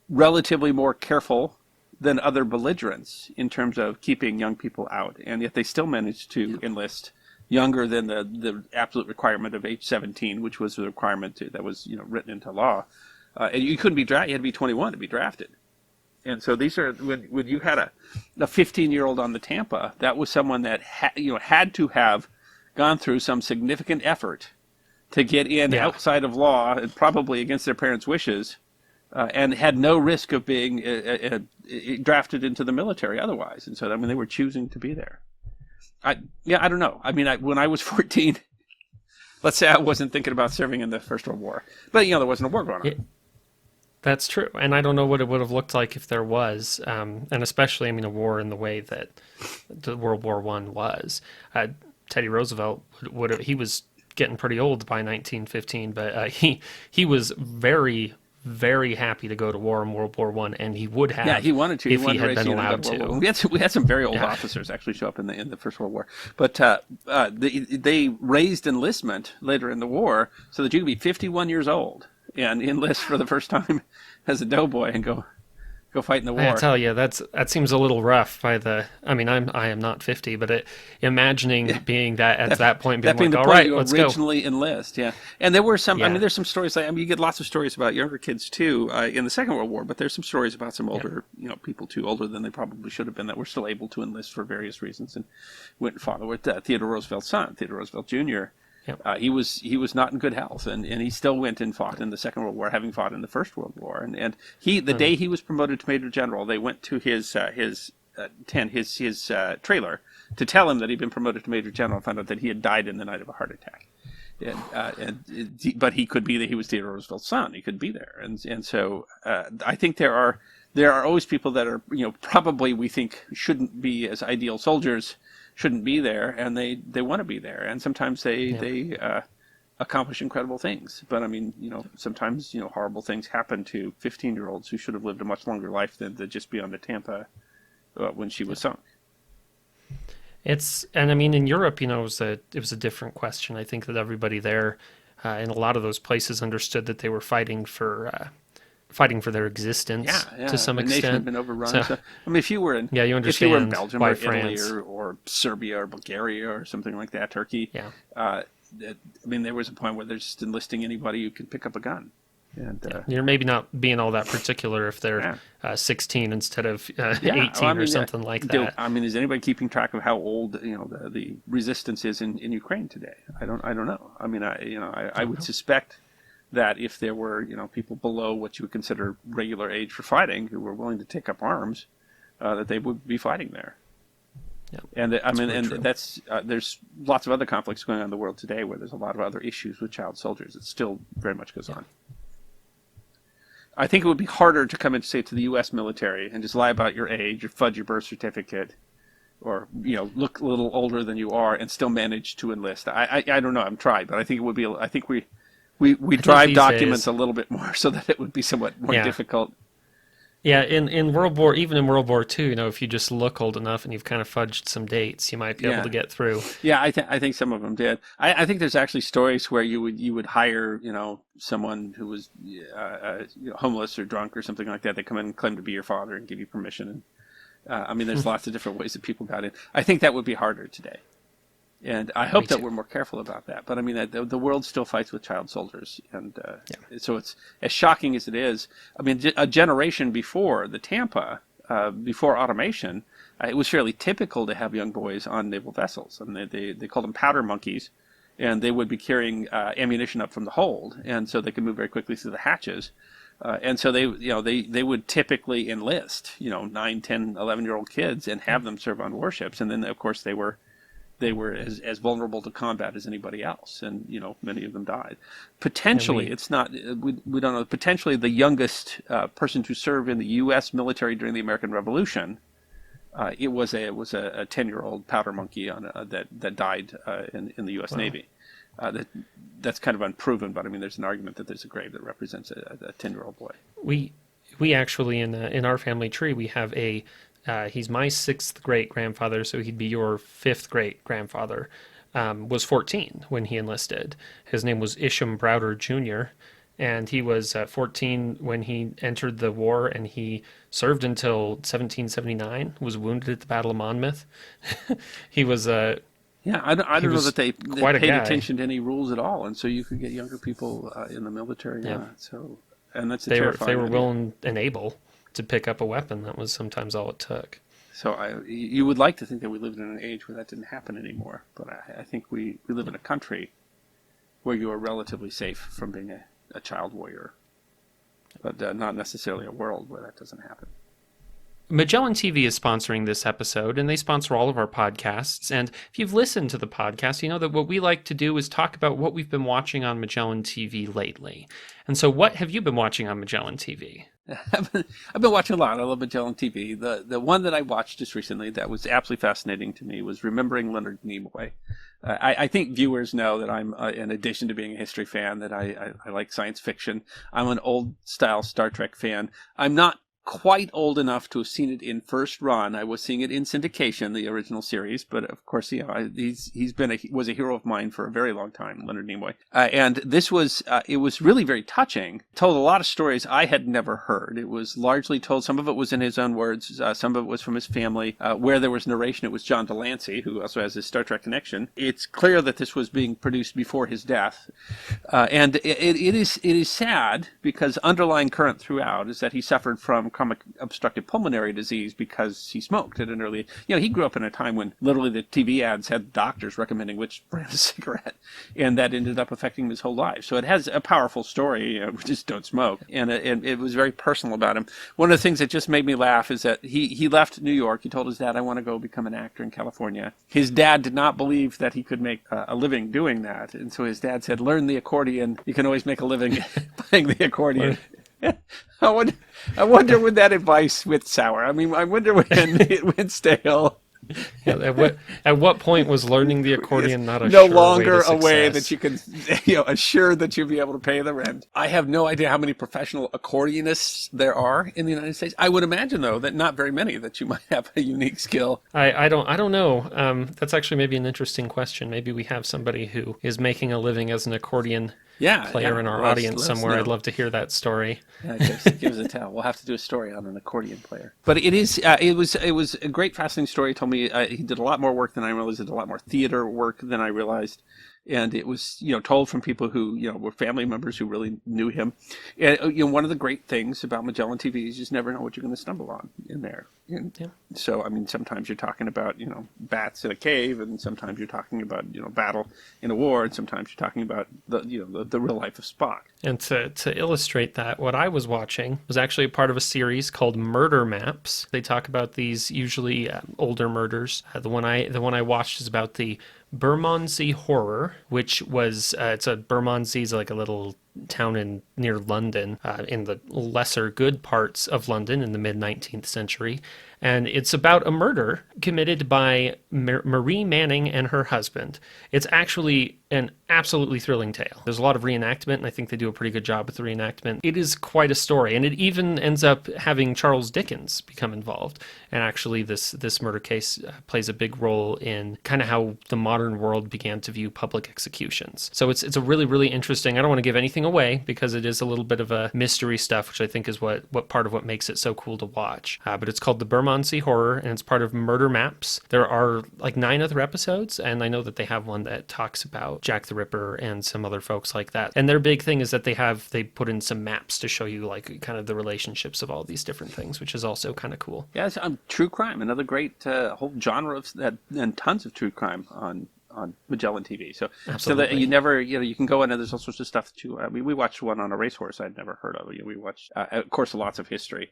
relatively more careful than other belligerents in terms of keeping young people out, and yet they still managed to enlist younger than the absolute requirement of age 17, which was the requirement that was written into law. And you couldn't be drafted; you had to be 21 to be drafted. And so these are when you had a 15-year-old on the Tampa, that was someone that had to have gone through some significant effort to get in outside of law, and probably against their parents' wishes. And had no risk of being drafted into the military otherwise. And so, I mean, they were choosing to be there. I don't know. I mean, when I was 14, let's say I wasn't thinking about serving in the First World War. But, there wasn't a war going on. That's true. And I don't know what it would have looked like if there was. And especially, I mean, a war in the way that the World War I was. Teddy Roosevelt, he was getting pretty old by 1915, but he was very happy to go to war in World War I, and he would have. Yeah, he wanted to. If he had been allowed to. We had some very old officers actually show up in the First World War, but they raised enlistment later in the war so that you could be 51 years old and enlist for the first time as a doughboy and go fight in the war. I tell you, that seems a little rough. I am not 50, but imagining being at that point, being like, all right, let's go. Originally enlist, and there were some. I mean, there's some stories. You get lots of stories about younger kids too in the Second World War, but there's some stories about some older, people too older than they probably should have been that were still able to enlist for various reasons and went and fought with Theodore Roosevelt's son, Theodore Roosevelt Jr. Yep. He was not in good health, and he still went and fought in the Second World War, having fought in the First World War. And the day he was promoted to Major General, they went to his tent, his trailer, to tell him that he'd been promoted to Major General, and found out that he had died in the night of a heart attack. But he could be that he was Theodore Roosevelt's son. He could be there, and so I think there are always people that are, probably we think shouldn't be as ideal soldiers, shouldn't be there, and they want to be there, and sometimes they accomplish incredible things. But I mean, sometimes horrible things happen to 15-year-olds who should have lived a much longer life than to just be on the Tampa when she was sunk. And I mean, in Europe, it was a different question. I think that everybody there in a lot of those places understood that they were fighting for their existence to some the extent. Nation had been overrun. So, I mean, if you were in Belgium or Italy or Serbia or Bulgaria or something like that, Turkey, I mean, there was a point where they're just enlisting anybody who can pick up a gun. And you're maybe not being all that particular if they're 16 instead of 18 or something like that. I mean, is anybody keeping track of how old the resistance is in Ukraine today? I don't know. I mean, I would suspect that if there were people below what you would consider regular age for fighting who were willing to take up arms, that they would be fighting there. Yep. And there's lots of other conflicts going on in the world today where there's a lot of other issues with child soldiers. It still very much goes on. I think it would be harder to come in, say, to the U.S. military and just lie about your age or fudge your birth certificate or, look a little older than you are and still manage to enlist. I don't know. I'm trying, but I think it would be, I think we drive documents a little bit more so that it would be somewhat more difficult. Yeah, in World War II, if you just look old enough and you've kind of fudged some dates, you might be able to get through. Yeah, I think some of them did. I think there's actually stories where you would hire someone who was homeless or drunk or something like that. They come in and claim to be your father and give you permission. And there's lots of different ways that people got in. I think that would be harder today. And I hope that we're more careful about that. But I mean, the world still fights with child soldiers. And so it's as shocking as it is. I mean, a generation before the Tampa, before automation, it was fairly typical to have young boys on naval vessels. And they called them powder monkeys. And they would be carrying ammunition up from the hold. And so they could move very quickly through the hatches. And so they would typically enlist, 9, 10, 11-year-old kids and have them serve on warships. And then, of course, they were as vulnerable to combat as anybody else, and many of them died. Potentially, it's not. We don't know. Potentially, the youngest person to serve in the U.S. military during the American Revolution, it was a 10-year-old powder monkey that died in the U.S. Navy. That's kind of unproven, but I mean, there's an argument that there's a grave that represents a 10-year-old boy. We actually in our family tree we have a. He's my 6th great-grandfather, so he'd be your 5th great-grandfather, was 14 when he enlisted. His name was Isham Browder Jr., and he was 14 when he entered the war, and he served until 1779, was wounded at the Battle of Monmouth. He was I don't know that they paid attention to any rules at all, and so you could get younger people in the military. So, and that's if they were willing and able to pick up a weapon, that was sometimes all it took. So you would like to think that we lived in an age where that didn't happen anymore, but I think we live in a country where you are relatively safe from being a child warrior, but not necessarily a world where that doesn't happen. Magellan TV is sponsoring this episode, and they sponsor all of our podcasts. And if you've listened to the podcast, you know that what we like to do is talk about what we've been watching on Magellan TV lately. And so what have you been watching on Magellan TV? I've been watching a lot. I love Magellan TV. The one that I watched just recently that was absolutely fascinating to me was Remembering Leonard Nimoy. I think viewers know that I'm, in addition to being a history fan, that I like science fiction. I'm an old-style Star Trek fan. I'm not quite old enough to have seen it in first run. I was seeing it in syndication, the original series, but of course, he's was a hero of mine for a very long time, Leonard Nimoy. And this was it was really very touching. Told a lot of stories I had never heard. It was largely told. Some of it was in his own words. Some of it was from his family. Where there was narration, it was John Delancey, who also has his Star Trek connection. It's clear that this was being produced before his death, and it is sad because underlying current throughout is that he suffered from chronic obstructive pulmonary disease because he smoked at an early. He grew up in a time when literally the TV ads had doctors recommending which brand of cigarette, and that ended up affecting his whole life. So it has a powerful story. Just don't smoke, and it was very personal about him. One of the things that just made me laugh is that he left New York. He told his dad, "I want to go become an actor in California." His dad did not believe that he could make a living doing that, and so his dad said, "Learn the accordion. You can always make a living playing the accordion." I wonder when that advice went sour. I mean, I wonder when it went stale. At what point was learning the accordion not a no sure longer way to a way success? that you can assure that you'll be able to pay the rent? I have no idea how many professional accordionists there are in the United States. I would imagine, though, that not very many, that you might have a unique skill. I don't know. That's actually maybe an interesting question. Maybe we have somebody who is making a living as an accordion player in our audience somewhere. I'd love to hear that story. Yeah, give us a tell. We'll have to do a story on an accordion player. But it was a great, fascinating story. He told me he did a lot more work than I realized. He did a lot more theater work than I realized. And it was, told from people who, were family members who really knew him. And, one of the great things about Magellan TV is you just never know what you're going to stumble on in there. And so, I mean, sometimes you're talking about, bats in a cave, and sometimes you're talking about, battle in a war, and sometimes you're talking about the real life of Spock. And to illustrate that, what I was watching was actually a part of a series called Murder Maps. They talk about these usually older murders. The one I watched is about the Bermondsey Horror, which was Bermondsey is like a little town near London, in the lesser good parts of London in the mid-19th century. And it's about a murder committed by Marie Manning and her husband. It's actually an absolutely thrilling tale. There's a lot of reenactment, and I think they do a pretty good job with the reenactment. It is quite a story, and it even ends up having Charles Dickens become involved. And actually, this murder case plays a big role in kind of how the modern world began to view public executions. So it's a really, really interesting. I don't want to give anything away because it is a little bit of a mystery stuff, which I think is what part of what makes it so cool to watch. But it's called the Bermondsey Horror, and it's part of Murder Maps. There are like 9 other episodes, and I know that they have one that talks about Jack the Ripper and some other folks like that. And their big thing is that they put in some maps to show you like kind of the relationships of all these different things, which is also kind of cool. Yeah, it's, true crime, another great whole genre of that, and tons of true crime on Magellan TV. So that you never, you can go in and there's all sorts of stuff too. We watched one on a racehorse I'd never heard of. We watched, of course, lots of history,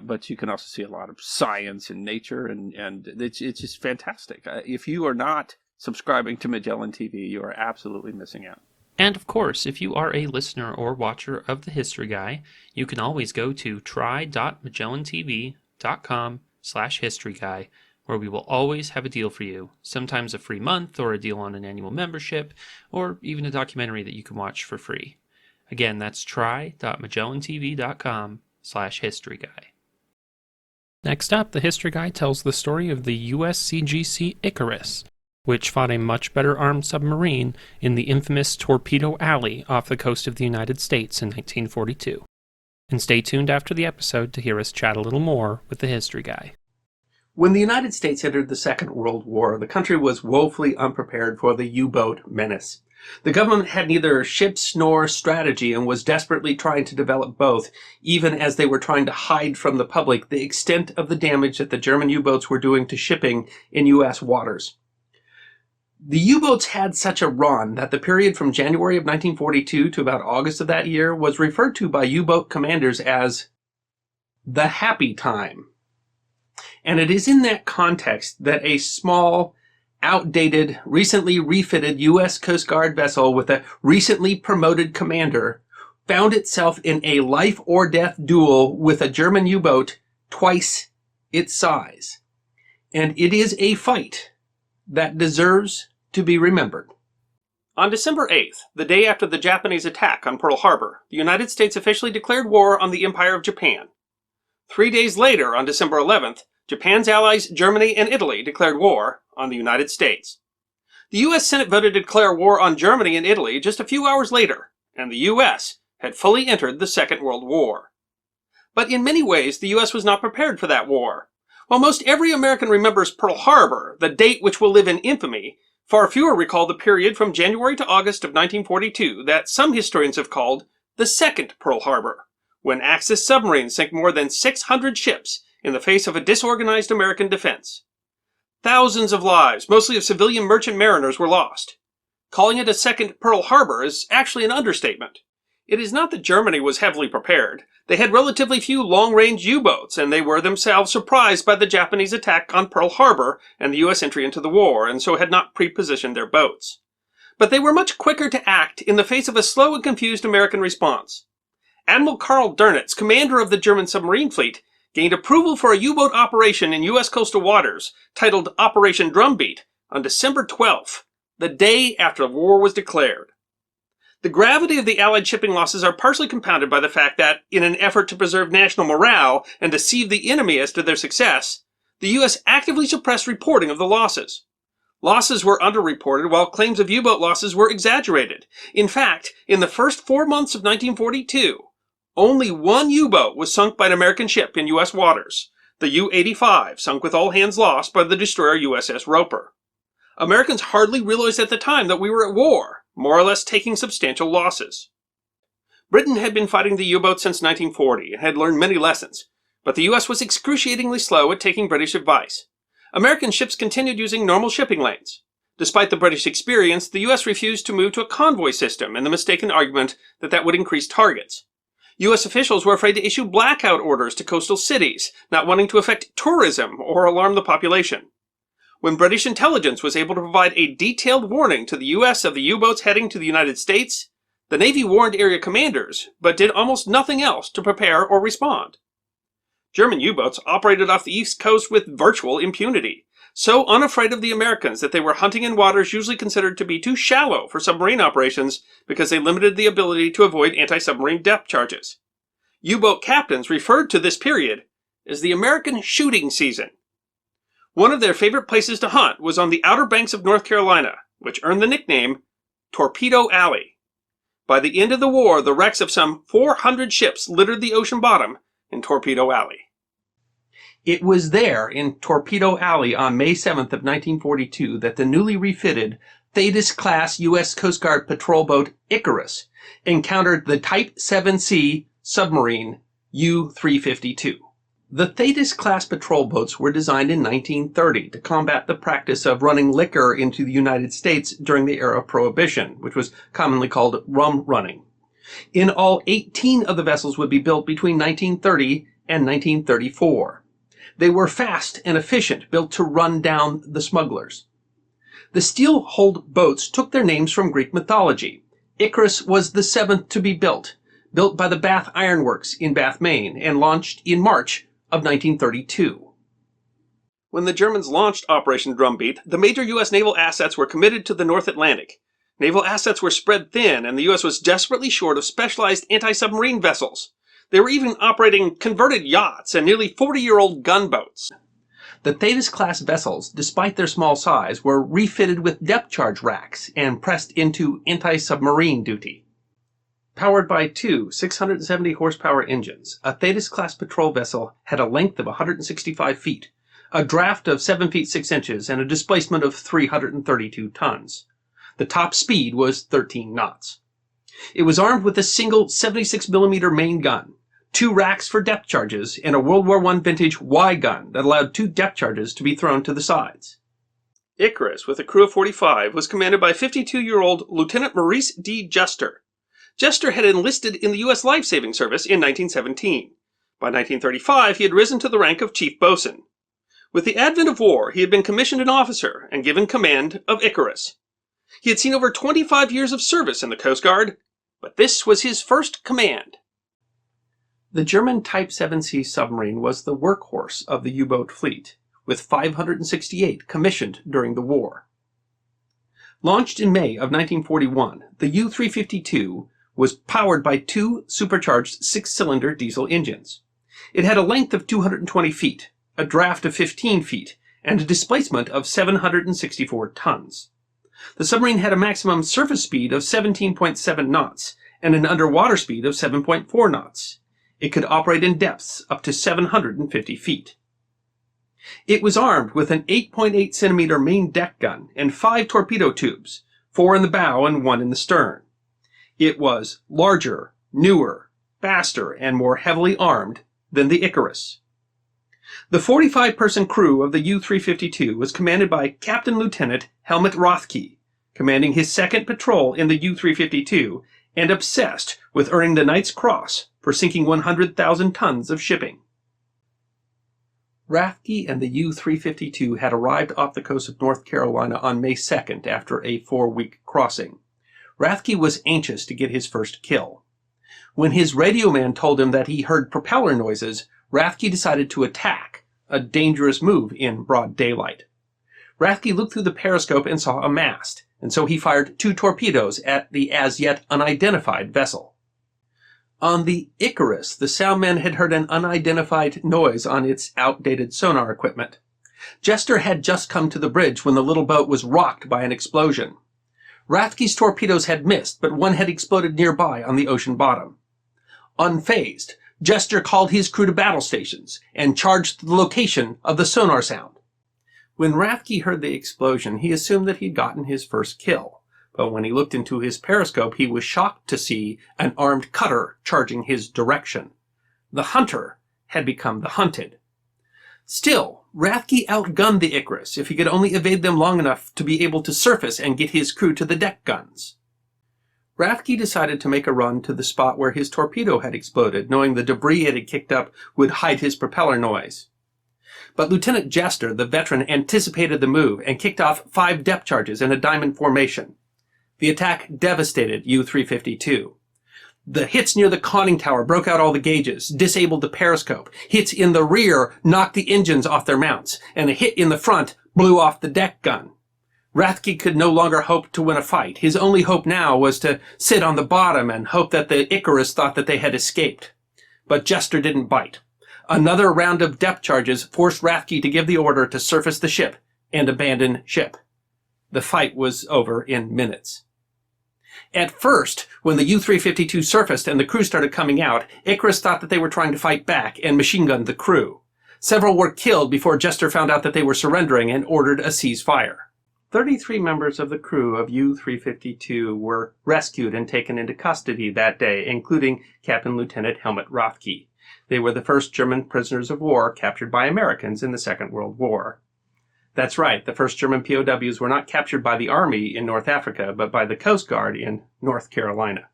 but you can also see a lot of science and nature, and it's just fantastic. If you are not subscribing to Magellan TV, you are absolutely missing out. And of course, if you are a listener or watcher of The History Guy, you can always go to try.magellantv.com/historyguy, where we will always have a deal for you. Sometimes a free month, or a deal on an annual membership, or even a documentary that you can watch for free. Again, that's try.magellantv.com/historyguy. Next up, The History Guy tells the story of the USCGC Icarus, which fought a much better armed submarine in the infamous Torpedo Alley off the coast of the United States in 1942. And stay tuned after the episode to hear us chat a little more with the History Guy. When the United States entered the Second World War, the country was woefully unprepared for the U-boat menace. The government had neither ships nor strategy and was desperately trying to develop both, even as they were trying to hide from the public the extent of the damage that the German U-boats were doing to shipping in U.S. waters. The U-boats had such a run that the period from January of 1942 to about August of that year was referred to by U-boat commanders as the happy time. And it is in that context that a small, outdated, recently refitted U.S. Coast Guard vessel with a recently promoted commander found itself in a life-or-death duel with a German U-boat twice its size. And it is a fight that deserves to be remembered. On December 8th, the day after the Japanese attack on Pearl Harbor, the United States officially declared war on the Empire of Japan. 3 days later, on December 11th, Japan's allies Germany and Italy declared war on the United States. The U.S. Senate voted to declare war on Germany and Italy just a few hours later, and the U.S. had fully entered the Second World War. But in many ways, the U.S. was not prepared for that war. While most every American remembers Pearl Harbor, the date which will live in infamy, far fewer recall the period from January to August of 1942 that some historians have called the Second Pearl Harbor, when Axis submarines sank more than 600 ships in the face of a disorganized American defense. Thousands of lives, mostly of civilian merchant mariners, were lost. Calling it a second Pearl Harbor is actually an understatement. It is not that Germany was heavily prepared. They had relatively few long-range U-boats, and they were themselves surprised by the Japanese attack on Pearl Harbor and the U.S. entry into the war, and so had not pre-positioned their boats. But they were much quicker to act in the face of a slow and confused American response. Admiral Karl Dönitz, commander of the German submarine fleet, gained approval for a U-boat operation in U.S. coastal waters, titled Operation Drumbeat, on December 12th, the day after the war was declared. The gravity of the Allied shipping losses are partially compounded by the fact that, in an effort to preserve national morale and deceive the enemy as to their success, the U.S. actively suppressed reporting of the losses. Losses were underreported while claims of U-boat losses were exaggerated. In fact, in the first 4 months of 1942, only one U-boat was sunk by an American ship in U.S. waters, the U-85, sunk with all hands lost by the destroyer USS Roper. Americans hardly realized at the time that we were at war, more or less taking substantial losses. Britain had been fighting the U-boat since 1940 and had learned many lessons, but the U.S. was excruciatingly slow at taking British advice. American ships continued using normal shipping lanes. Despite the British experience, the U.S. refused to move to a convoy system in the mistaken argument that that would increase targets. U.S. officials were afraid to issue blackout orders to coastal cities, not wanting to affect tourism or alarm the population. When British intelligence was able to provide a detailed warning to the U.S. of the U-boats heading to the United States, the Navy warned area commanders, but did almost nothing else to prepare or respond. German U-boats operated off the East Coast with virtual impunity, so unafraid of the Americans that they were hunting in waters usually considered to be too shallow for submarine operations because they limited the ability to avoid anti-submarine depth charges. U-boat captains referred to this period as the American shooting season. One of their favorite places to hunt was on the Outer Banks of North Carolina, which earned the nickname Torpedo Alley. By the end of the war, the wrecks of some 400 ships littered the ocean bottom in Torpedo Alley. It was there, in Torpedo Alley, on May 7th of 1942, that the newly refitted Thetis-class U.S. Coast Guard patrol boat Icarus encountered the Type 7C submarine U-352. The Thetis-class patrol boats were designed in 1930 to combat the practice of running liquor into the United States during the era of Prohibition, which was commonly called rum running. In all, 18 of the vessels would be built between 1930 and 1934. They were fast and efficient, built to run down the smugglers. The steel-hulled boats took their names from Greek mythology. Icarus was the seventh to be built by the Bath Iron Works in Bath, Maine, and launched in March of 1932. When the Germans launched Operation Drumbeat, the major U.S. naval assets were committed to the North Atlantic. Naval assets were spread thin, and the U.S. was desperately short of specialized anti-submarine vessels. They were even operating converted yachts and nearly 40-year-old gunboats. The Thetis-class vessels, despite their small size, were refitted with depth charge racks and pressed into anti-submarine duty. Powered by two 670-horsepower engines, a Thetis-class patrol vessel had a length of 165 feet, a draft of 7 feet 6 inches, and a displacement of 332 tons. The top speed was 13 knots. It was armed with a single 76mm main gun, 2 racks for depth charges, and a World War I vintage Y gun that allowed 2 depth charges to be thrown to the sides. Icarus, with a crew of 45, was commanded by 52-year-old Lieutenant Maurice D. Juster. Juster had enlisted in the U.S. Life-Saving Service in 1917. By 1935, he had risen to the rank of Chief Bosun. With the advent of war, he had been commissioned an officer and given command of Icarus. He had seen over 25 years of service in the Coast Guard, but this was his first command. The German Type 7C submarine was the workhorse of the U-boat fleet, with 568 commissioned during the war. Launched in May of 1941, the U-352 was powered by 2 supercharged 6-cylinder diesel engines. It had a length of 220 feet, a draft of 15 feet, and a displacement of 764 tons. The submarine had a maximum surface speed of 17.7 knots and an underwater speed of 7.4 knots. It could operate in depths up to 750 feet. It was armed with an 8.8 centimeter main deck gun and 5 torpedo tubes, 4 in the bow and 1 in the stern. It was larger, newer, faster, and more heavily armed than the Icarus. The 45-person crew of the U-352 was commanded by Captain Lieutenant Helmut Rothke, commanding his second patrol in the U-352 and obsessed with earning the Knight's Cross for sinking 100,000 tons of shipping. Rathke and the U-352 had arrived off the coast of North Carolina on May 2nd after a 4-week crossing. Rathke was anxious to get his first kill. When his radio man told him that he heard propeller noises, Rathke decided to attack, a dangerous move in broad daylight. Rathke looked through the periscope and saw a mast, and so he fired 2 torpedoes at the as-yet unidentified vessel. On the Icarus, the soundman had heard an unidentified noise on its outdated sonar equipment. Jester had just come to the bridge when the little boat was rocked by an explosion. Rathke's torpedoes had missed, but one had exploded nearby on the ocean bottom. Unfazed, Jester called his crew to battle stations and charged the location of the sonar sound. When Rathke heard the explosion, he assumed that he'd gotten his first kill. But when he looked into his periscope, he was shocked to see an armed cutter charging his direction. The hunter had become the hunted. Still, Rathke outgunned the Icarus if he could only evade them long enough to be able to surface and get his crew to the deck guns. Rathke decided to make a run to the spot where his torpedo had exploded, knowing the debris it had kicked up would hide his propeller noise. But Lieutenant Jester, the veteran, anticipated the move and kicked off 5 depth charges in a diamond formation. The attack devastated U-352. The hits near the conning tower broke out all the gauges, disabled the periscope. Hits in the rear knocked the engines off their mounts, and a hit in the front blew off the deck gun. Rathke could no longer hope to win a fight. His only hope now was to sit on the bottom and hope that the Icarus thought that they had escaped. But Jester didn't bite. Another round of depth charges forced Rathke to give the order to surface the ship and abandon ship. The fight was over in minutes. At first, when the U-352 surfaced and the crew started coming out, Icarus thought that they were trying to fight back and machine-gunned the crew. Several were killed before Jester found out that they were surrendering and ordered a ceasefire. 33 members of the crew of U-352 were rescued and taken into custody that day, including Captain Lieutenant Helmut Rothke. They were the first German prisoners of war captured by Americans in the Second World War. That's right, the first German POWs were not captured by the Army in North Africa, but by the Coast Guard in North Carolina.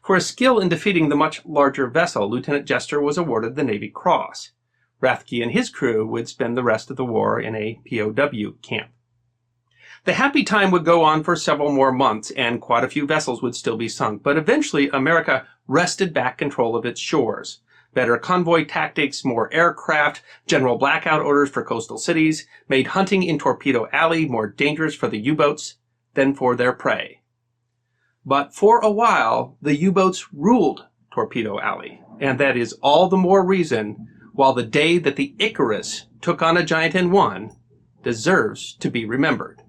For his skill in defeating the much larger vessel, Lieutenant Jester was awarded the Navy Cross. Rathke and his crew would spend the rest of the war in a POW camp. The happy time would go on for several more months, and quite a few vessels would still be sunk, but eventually America wrested back control of its shores. Better convoy tactics, more aircraft, general blackout orders for coastal cities made hunting in Torpedo Alley more dangerous for the U-boats than for their prey. But for a while, the U-boats ruled Torpedo Alley, and that is all the more reason why the day that the Icarus took on a giant and won deserves to be remembered.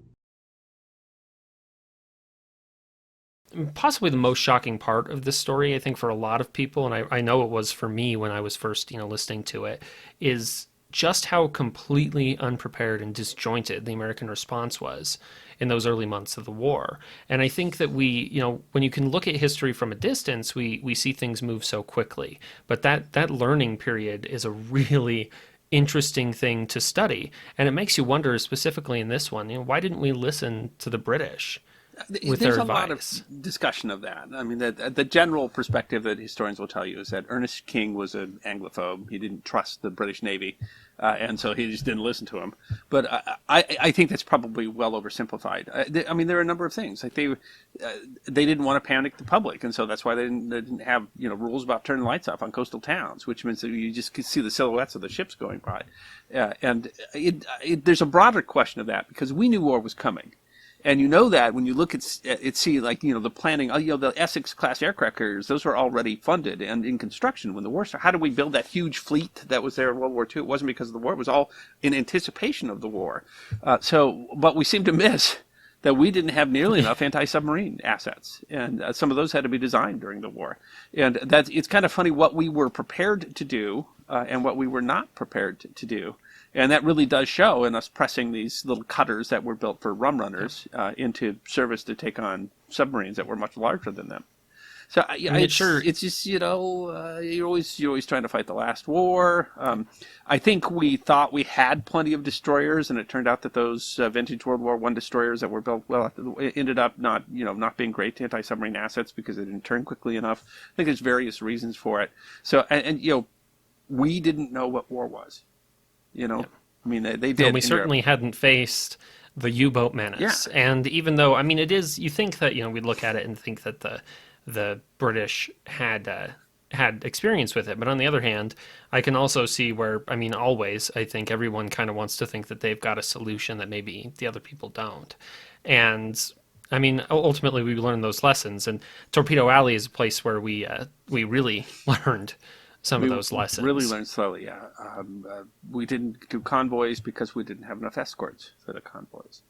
Possibly the most shocking part of this story, I think, for a lot of people, and I know it was for me when I was first, listening to it, is just how completely unprepared and disjointed the American response was in those early months of the war. And I think that we, when you can look at history from a distance, we see things move so quickly. But that learning period is a really interesting thing to study. And it makes you wonder, specifically in this one, why didn't we listen to the British? There's a lot of discussion of that. I mean, the general perspective that historians will tell you is that Ernest King was an Anglophobe. He didn't trust the British Navy, and so he just didn't listen to him. But I think that's probably well oversimplified. I mean, there are a number of things. Like they didn't want to panic the public, and so that's why they didn't have rules about turning lights off on coastal towns, which means that you just could see the silhouettes of the ships going by. There's a broader question of that because we knew war was coming. And that when you look at see, like, the planning, the Essex-class aircraft carriers, those were already funded and in construction when the war started. How did we build that huge fleet that was there in World War II? It wasn't because of the war. It was all in anticipation of the war. But we seem to miss that we didn't have nearly enough anti-submarine assets. And some of those had to be designed during the war. And it's kind of funny what we were prepared to do and what we were not prepared to do. And that really does show in us pressing these little cutters that were built for rum runners into service to take on submarines that were much larger than them. So it's just you're always trying to fight the last war. I think we thought we had plenty of destroyers, and it turned out that those vintage World War I destroyers that were built ended up not being great anti-submarine assets because they didn't turn quickly enough. I think there's various reasons for it. So and we didn't know what war was. Yeah. I mean, they did. And we certainly hadn't faced the U-boat menace. Yeah. And even though, I mean, it is, you think that, we look at it and think that the British had experience with it. But on the other hand, I can also see where, I mean, always, I think everyone kind of wants to think that they've got a solution that maybe the other people don't. And I mean, ultimately, we learned those lessons. And Torpedo Alley is a place where we really learned some of those lessons. Really learned slowly, yeah. We didn't do convoys because we didn't have enough escorts for the convoys.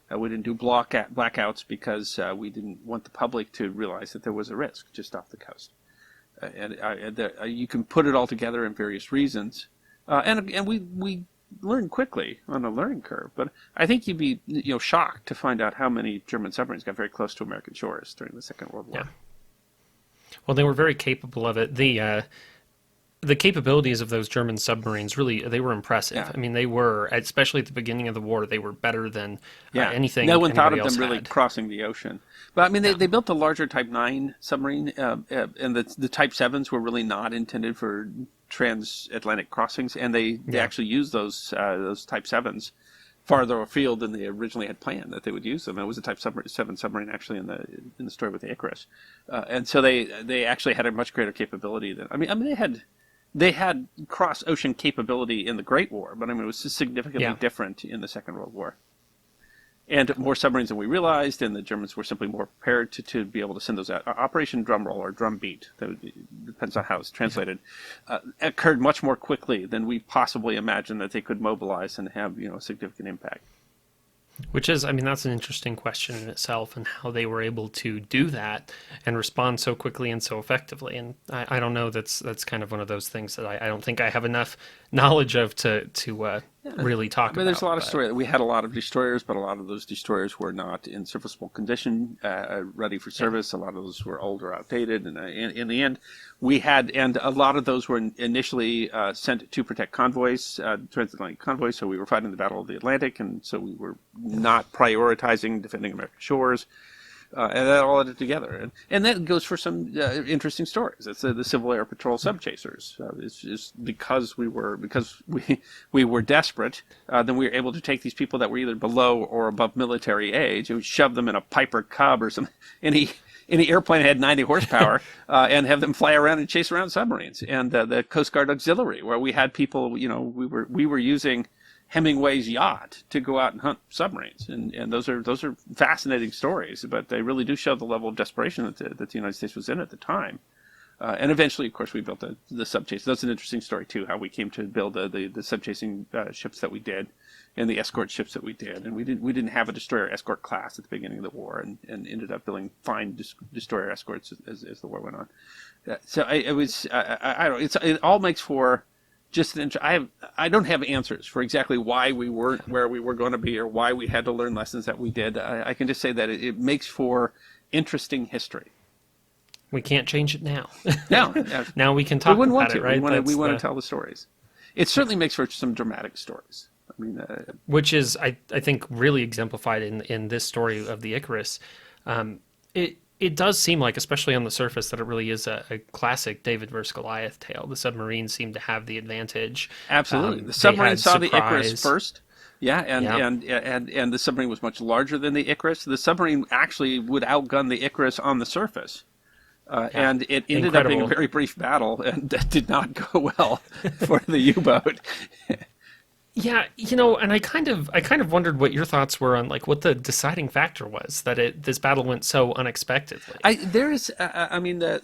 We didn't do blackouts because we didn't want the public to realize that there was a risk just off the coast. You can put it all together in various reasons, and we learned quickly on a learning curve. But I think you'd be shocked to find out how many German submarines got very close to American shores during the Second World War. Yeah. Well, they were very capable of it. The capabilities of those German submarines, really, they were impressive. Yeah. I mean, they were, especially at the beginning of the war, they were better than anything no one thought of them really crossing the ocean. But, I mean, they built the larger Type 9 submarine, and the Type 7s were really not intended for transatlantic crossings, and they actually used those Type 7s farther afield than they originally had planned that they would use them. It was a Type 7 submarine actually in the story with the Icarus. And so they actually had a much greater capability than, I mean, they had cross-ocean capability in the Great War, but I mean, it was significantly different in the Second World War. And more submarines than we realized, and the Germans were simply more prepared to be able to send those out. Operation Drumroll, or Drumbeat, depends on how it's translated, occurred much more quickly than we possibly imagined that they could mobilize and have a significant impact. Which is, I mean, that's an interesting question in itself, and how they were able to do that and respond so quickly and so effectively. And I don't know, that's kind of one of those things that I don't think I have enough knowledge of to really talk about. There's a lot of story. We had a lot of destroyers, but a lot of those destroyers were not in serviceable condition, ready for service. A lot of those were old or outdated. And in the end, and a lot of those were initially sent to protect convoys, transatlantic convoys. So we were fighting the Battle of the Atlantic, and so we were not prioritizing defending American shores. And that all added together, and that goes for some interesting stories. It's the Civil Air Patrol subchasers. It's just because we were desperate, then we were able to take these people that were either below or above military age and shove them in a Piper Cub or any airplane that had 90 horsepower, and have them fly around and chase around submarines. And the Coast Guard Auxiliary, where we had people, we were using Hemingway's yacht to go out and hunt submarines, and those are fascinating stories, but they really do show the level of desperation that the United States was in at the time. And eventually, of course, we built the subchase. That's an interesting story too, how we came to build the subchasing ships that we did, and the escort ships that we did. And we didn't have a destroyer escort class at the beginning of the war, and ended up building fine destroyer escorts as the war went on. So it all makes for just I don't have answers for exactly why we weren't where we were going to be, or why we had to learn lessons that we did. I can just say that it makes for interesting history. We can't change it now. No. Now we can talk about it, right? We want to tell the stories. It certainly makes for some dramatic stories. I mean, which is, I think, really exemplified in this story of the Icarus. It does seem like, especially on the surface, that it really is a classic David versus Goliath tale. The submarines seem to have the advantage. Absolutely. The submarine saw the Icarus first. Yeah, and the submarine was much larger than the Icarus. The submarine actually would outgun the Icarus on the surface. And it ended up being a very brief battle, and that did not go well for the U-boat. Yeah, and I kind of wondered what your thoughts were on what the deciding factor was that this battle went so unexpectedly.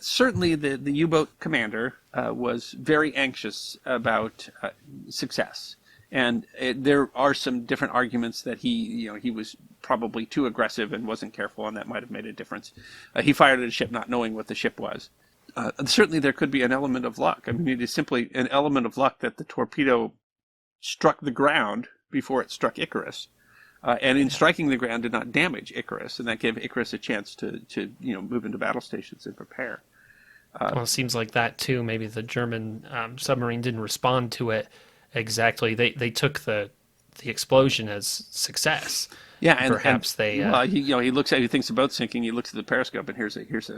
Certainly the U-boat commander was very anxious about success, and there are some different arguments that he was probably too aggressive and wasn't careful, and that might have made a difference. He fired at a ship not knowing what the ship was. Certainly there could be an element of luck. I mean, it is simply an element of luck that the torpedo struck the ground before it struck Icarus, and in striking the ground did not damage Icarus, and that gave Icarus a chance to move into battle stations and prepare. Well, it seems like that too. Maybe the German submarine didn't respond to it exactly. They took the explosion as success. Yeah, and perhaps they. Well, he thinks the boat's sinking. He looks at the periscope, and here's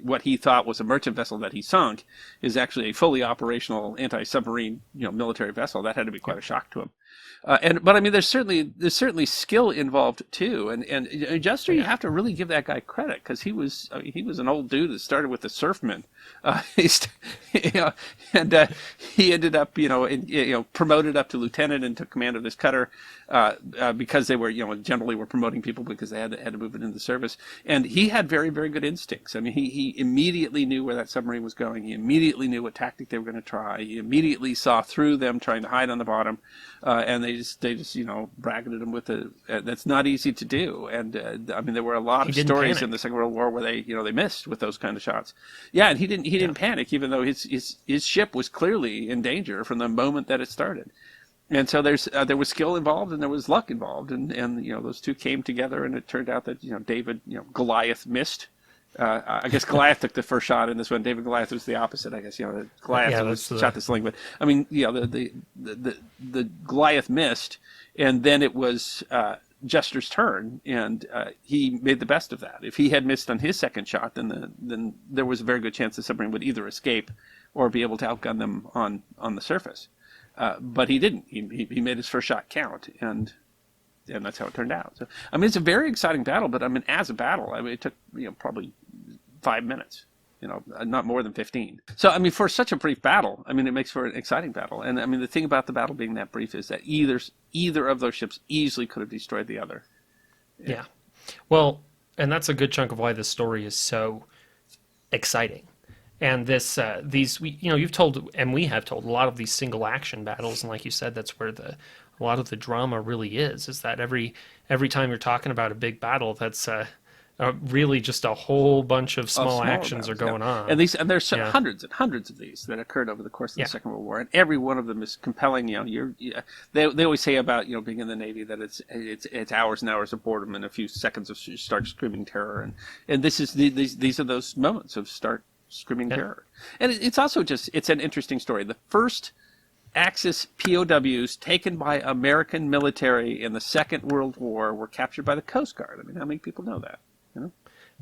what he thought was a merchant vessel that he sunk is actually a fully operational anti-submarine, military vessel. That had to be quite a shock to him. But I mean, there's certainly skill involved too, and Jester, you have to really give that guy credit, because he was an old dude that started with the surfmen, and he ended up promoted up to lieutenant and took command of this cutter, because they were generally were promoting people because they had to move it into the service, and he had very, very good instincts. I mean, he immediately knew where that submarine was going. He immediately knew what tactic they were going to try. He immediately saw through them trying to hide on the bottom, and they just bracketed him with that's not easy to do. And I mean, there were a lot of stories in the Second World War where they missed with those kind of shots. Yeah, and he didn't panic, even though his ship was clearly in danger from the moment that it started. And so there was skill involved and there was luck involved, and those two came together, and it turned out that Goliath missed. I guess Goliath took the first shot in this one. David Goliath was the opposite. I guess Goliath shot the sling, but I mean, the Goliath missed, and then it was Jester's turn, and he made the best of that. If he had missed on his second shot, then there was a very good chance the submarine would either escape or be able to outgun them on the surface. But he didn't. He made his first shot count, and that's how it turned out. So I mean, it's a very exciting battle, but I mean, as a battle, it took probably 5 minutes, not more than 15. So I mean, for such a brief battle, I mean, it makes for an exciting battle. And I mean, the thing about the battle being that brief is that either of those ships easily could have destroyed the other. Yeah. Well, and that's a good chunk of why this story is so exciting. And you've told, and we have told, a lot of these single action battles, and like you said, that's where a lot of the drama really is that every time you're talking about a big battle, that's really just a whole bunch of small actions are going on. And there's hundreds and hundreds of these that occurred over the course of the Second World War, and every one of them is compelling. They always say about being in the Navy that it's hours and hours of boredom and a few seconds of stark screaming terror, and these are those moments of stark screaming terror. And it's also it's an interesting story. The first Axis POWs taken by American military in the Second World War were captured by the Coast Guard. I mean, how many people know that?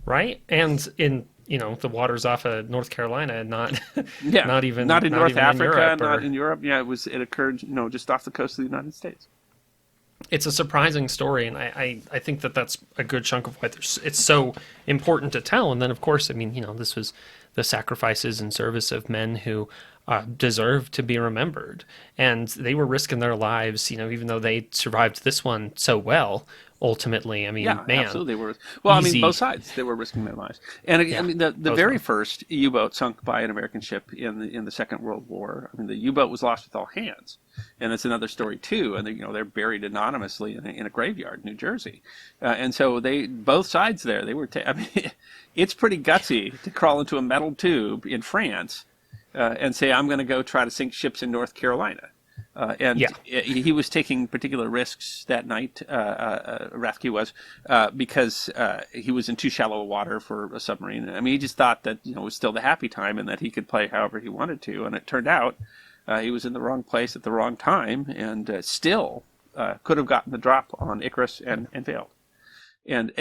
Right? And in the waters off of North Carolina, not even not in North Africa, not in Europe. Yeah, it occurred just off the coast of the United States. It's a surprising story, and I think that's a good chunk of why it's so important to tell. And then, of course, I mean, this was the sacrifices and service of men who deserve to be remembered. And they were risking their lives, even though they survived this one so well. Ultimately, I mean, absolutely, they were. Well, I mean, both sides, they were risking their lives. And I mean, the very first U-boat sunk by an American ship in the Second World War. I mean, the U-boat was lost with all hands, and that's another story too. And they're buried anonymously in a graveyard in New Jersey. And so both sides there, they were. I mean, it's pretty gutsy to crawl into a metal tube in France and say, "I'm going to go try to sink ships in North Carolina." He was taking particular risks that night, Rathke was, because he was in too shallow water for a submarine. I mean, he just thought that it was still the happy time and that he could play however he wanted to. And it turned out he was in the wrong place at the wrong time, and still could have gotten the drop on Icarus and failed. And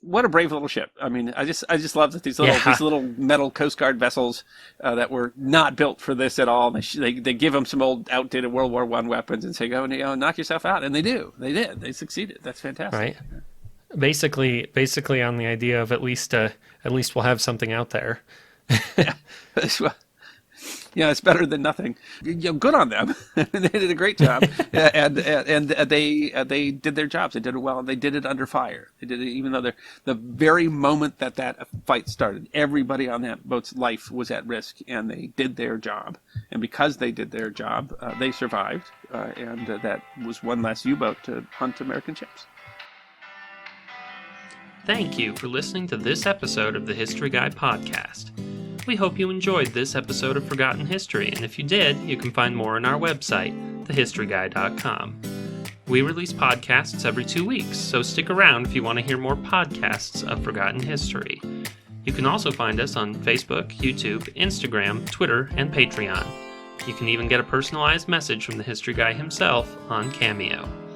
what a brave little ship. I mean, I just love that these little metal Coast Guard vessels that were not built for this at all. They give them some old outdated World War I weapons and say, go knock yourself out, and they do. They did. They succeeded. That's fantastic. Right. Basically on the idea of at least we'll have something out there. Yeah, it's better than nothing. Good on them. They did a great job, and they did their jobs. They did it well, and they did it under fire. They did it even though the very moment that fight started, everybody on that boat's life was at risk, and they did their job. And because they did their job, they survived, and that was one less U-boat to hunt American ships. Thank you for listening to this episode of the History Guy podcast. We hope you enjoyed this episode of Forgotten History, and if you did, you can find more on our website, thehistoryguy.com. We release podcasts every 2 weeks, so stick around if you want to hear more podcasts of Forgotten History. You can also find us on Facebook, YouTube, Instagram, Twitter, and Patreon. You can even get a personalized message from the History Guy himself on Cameo.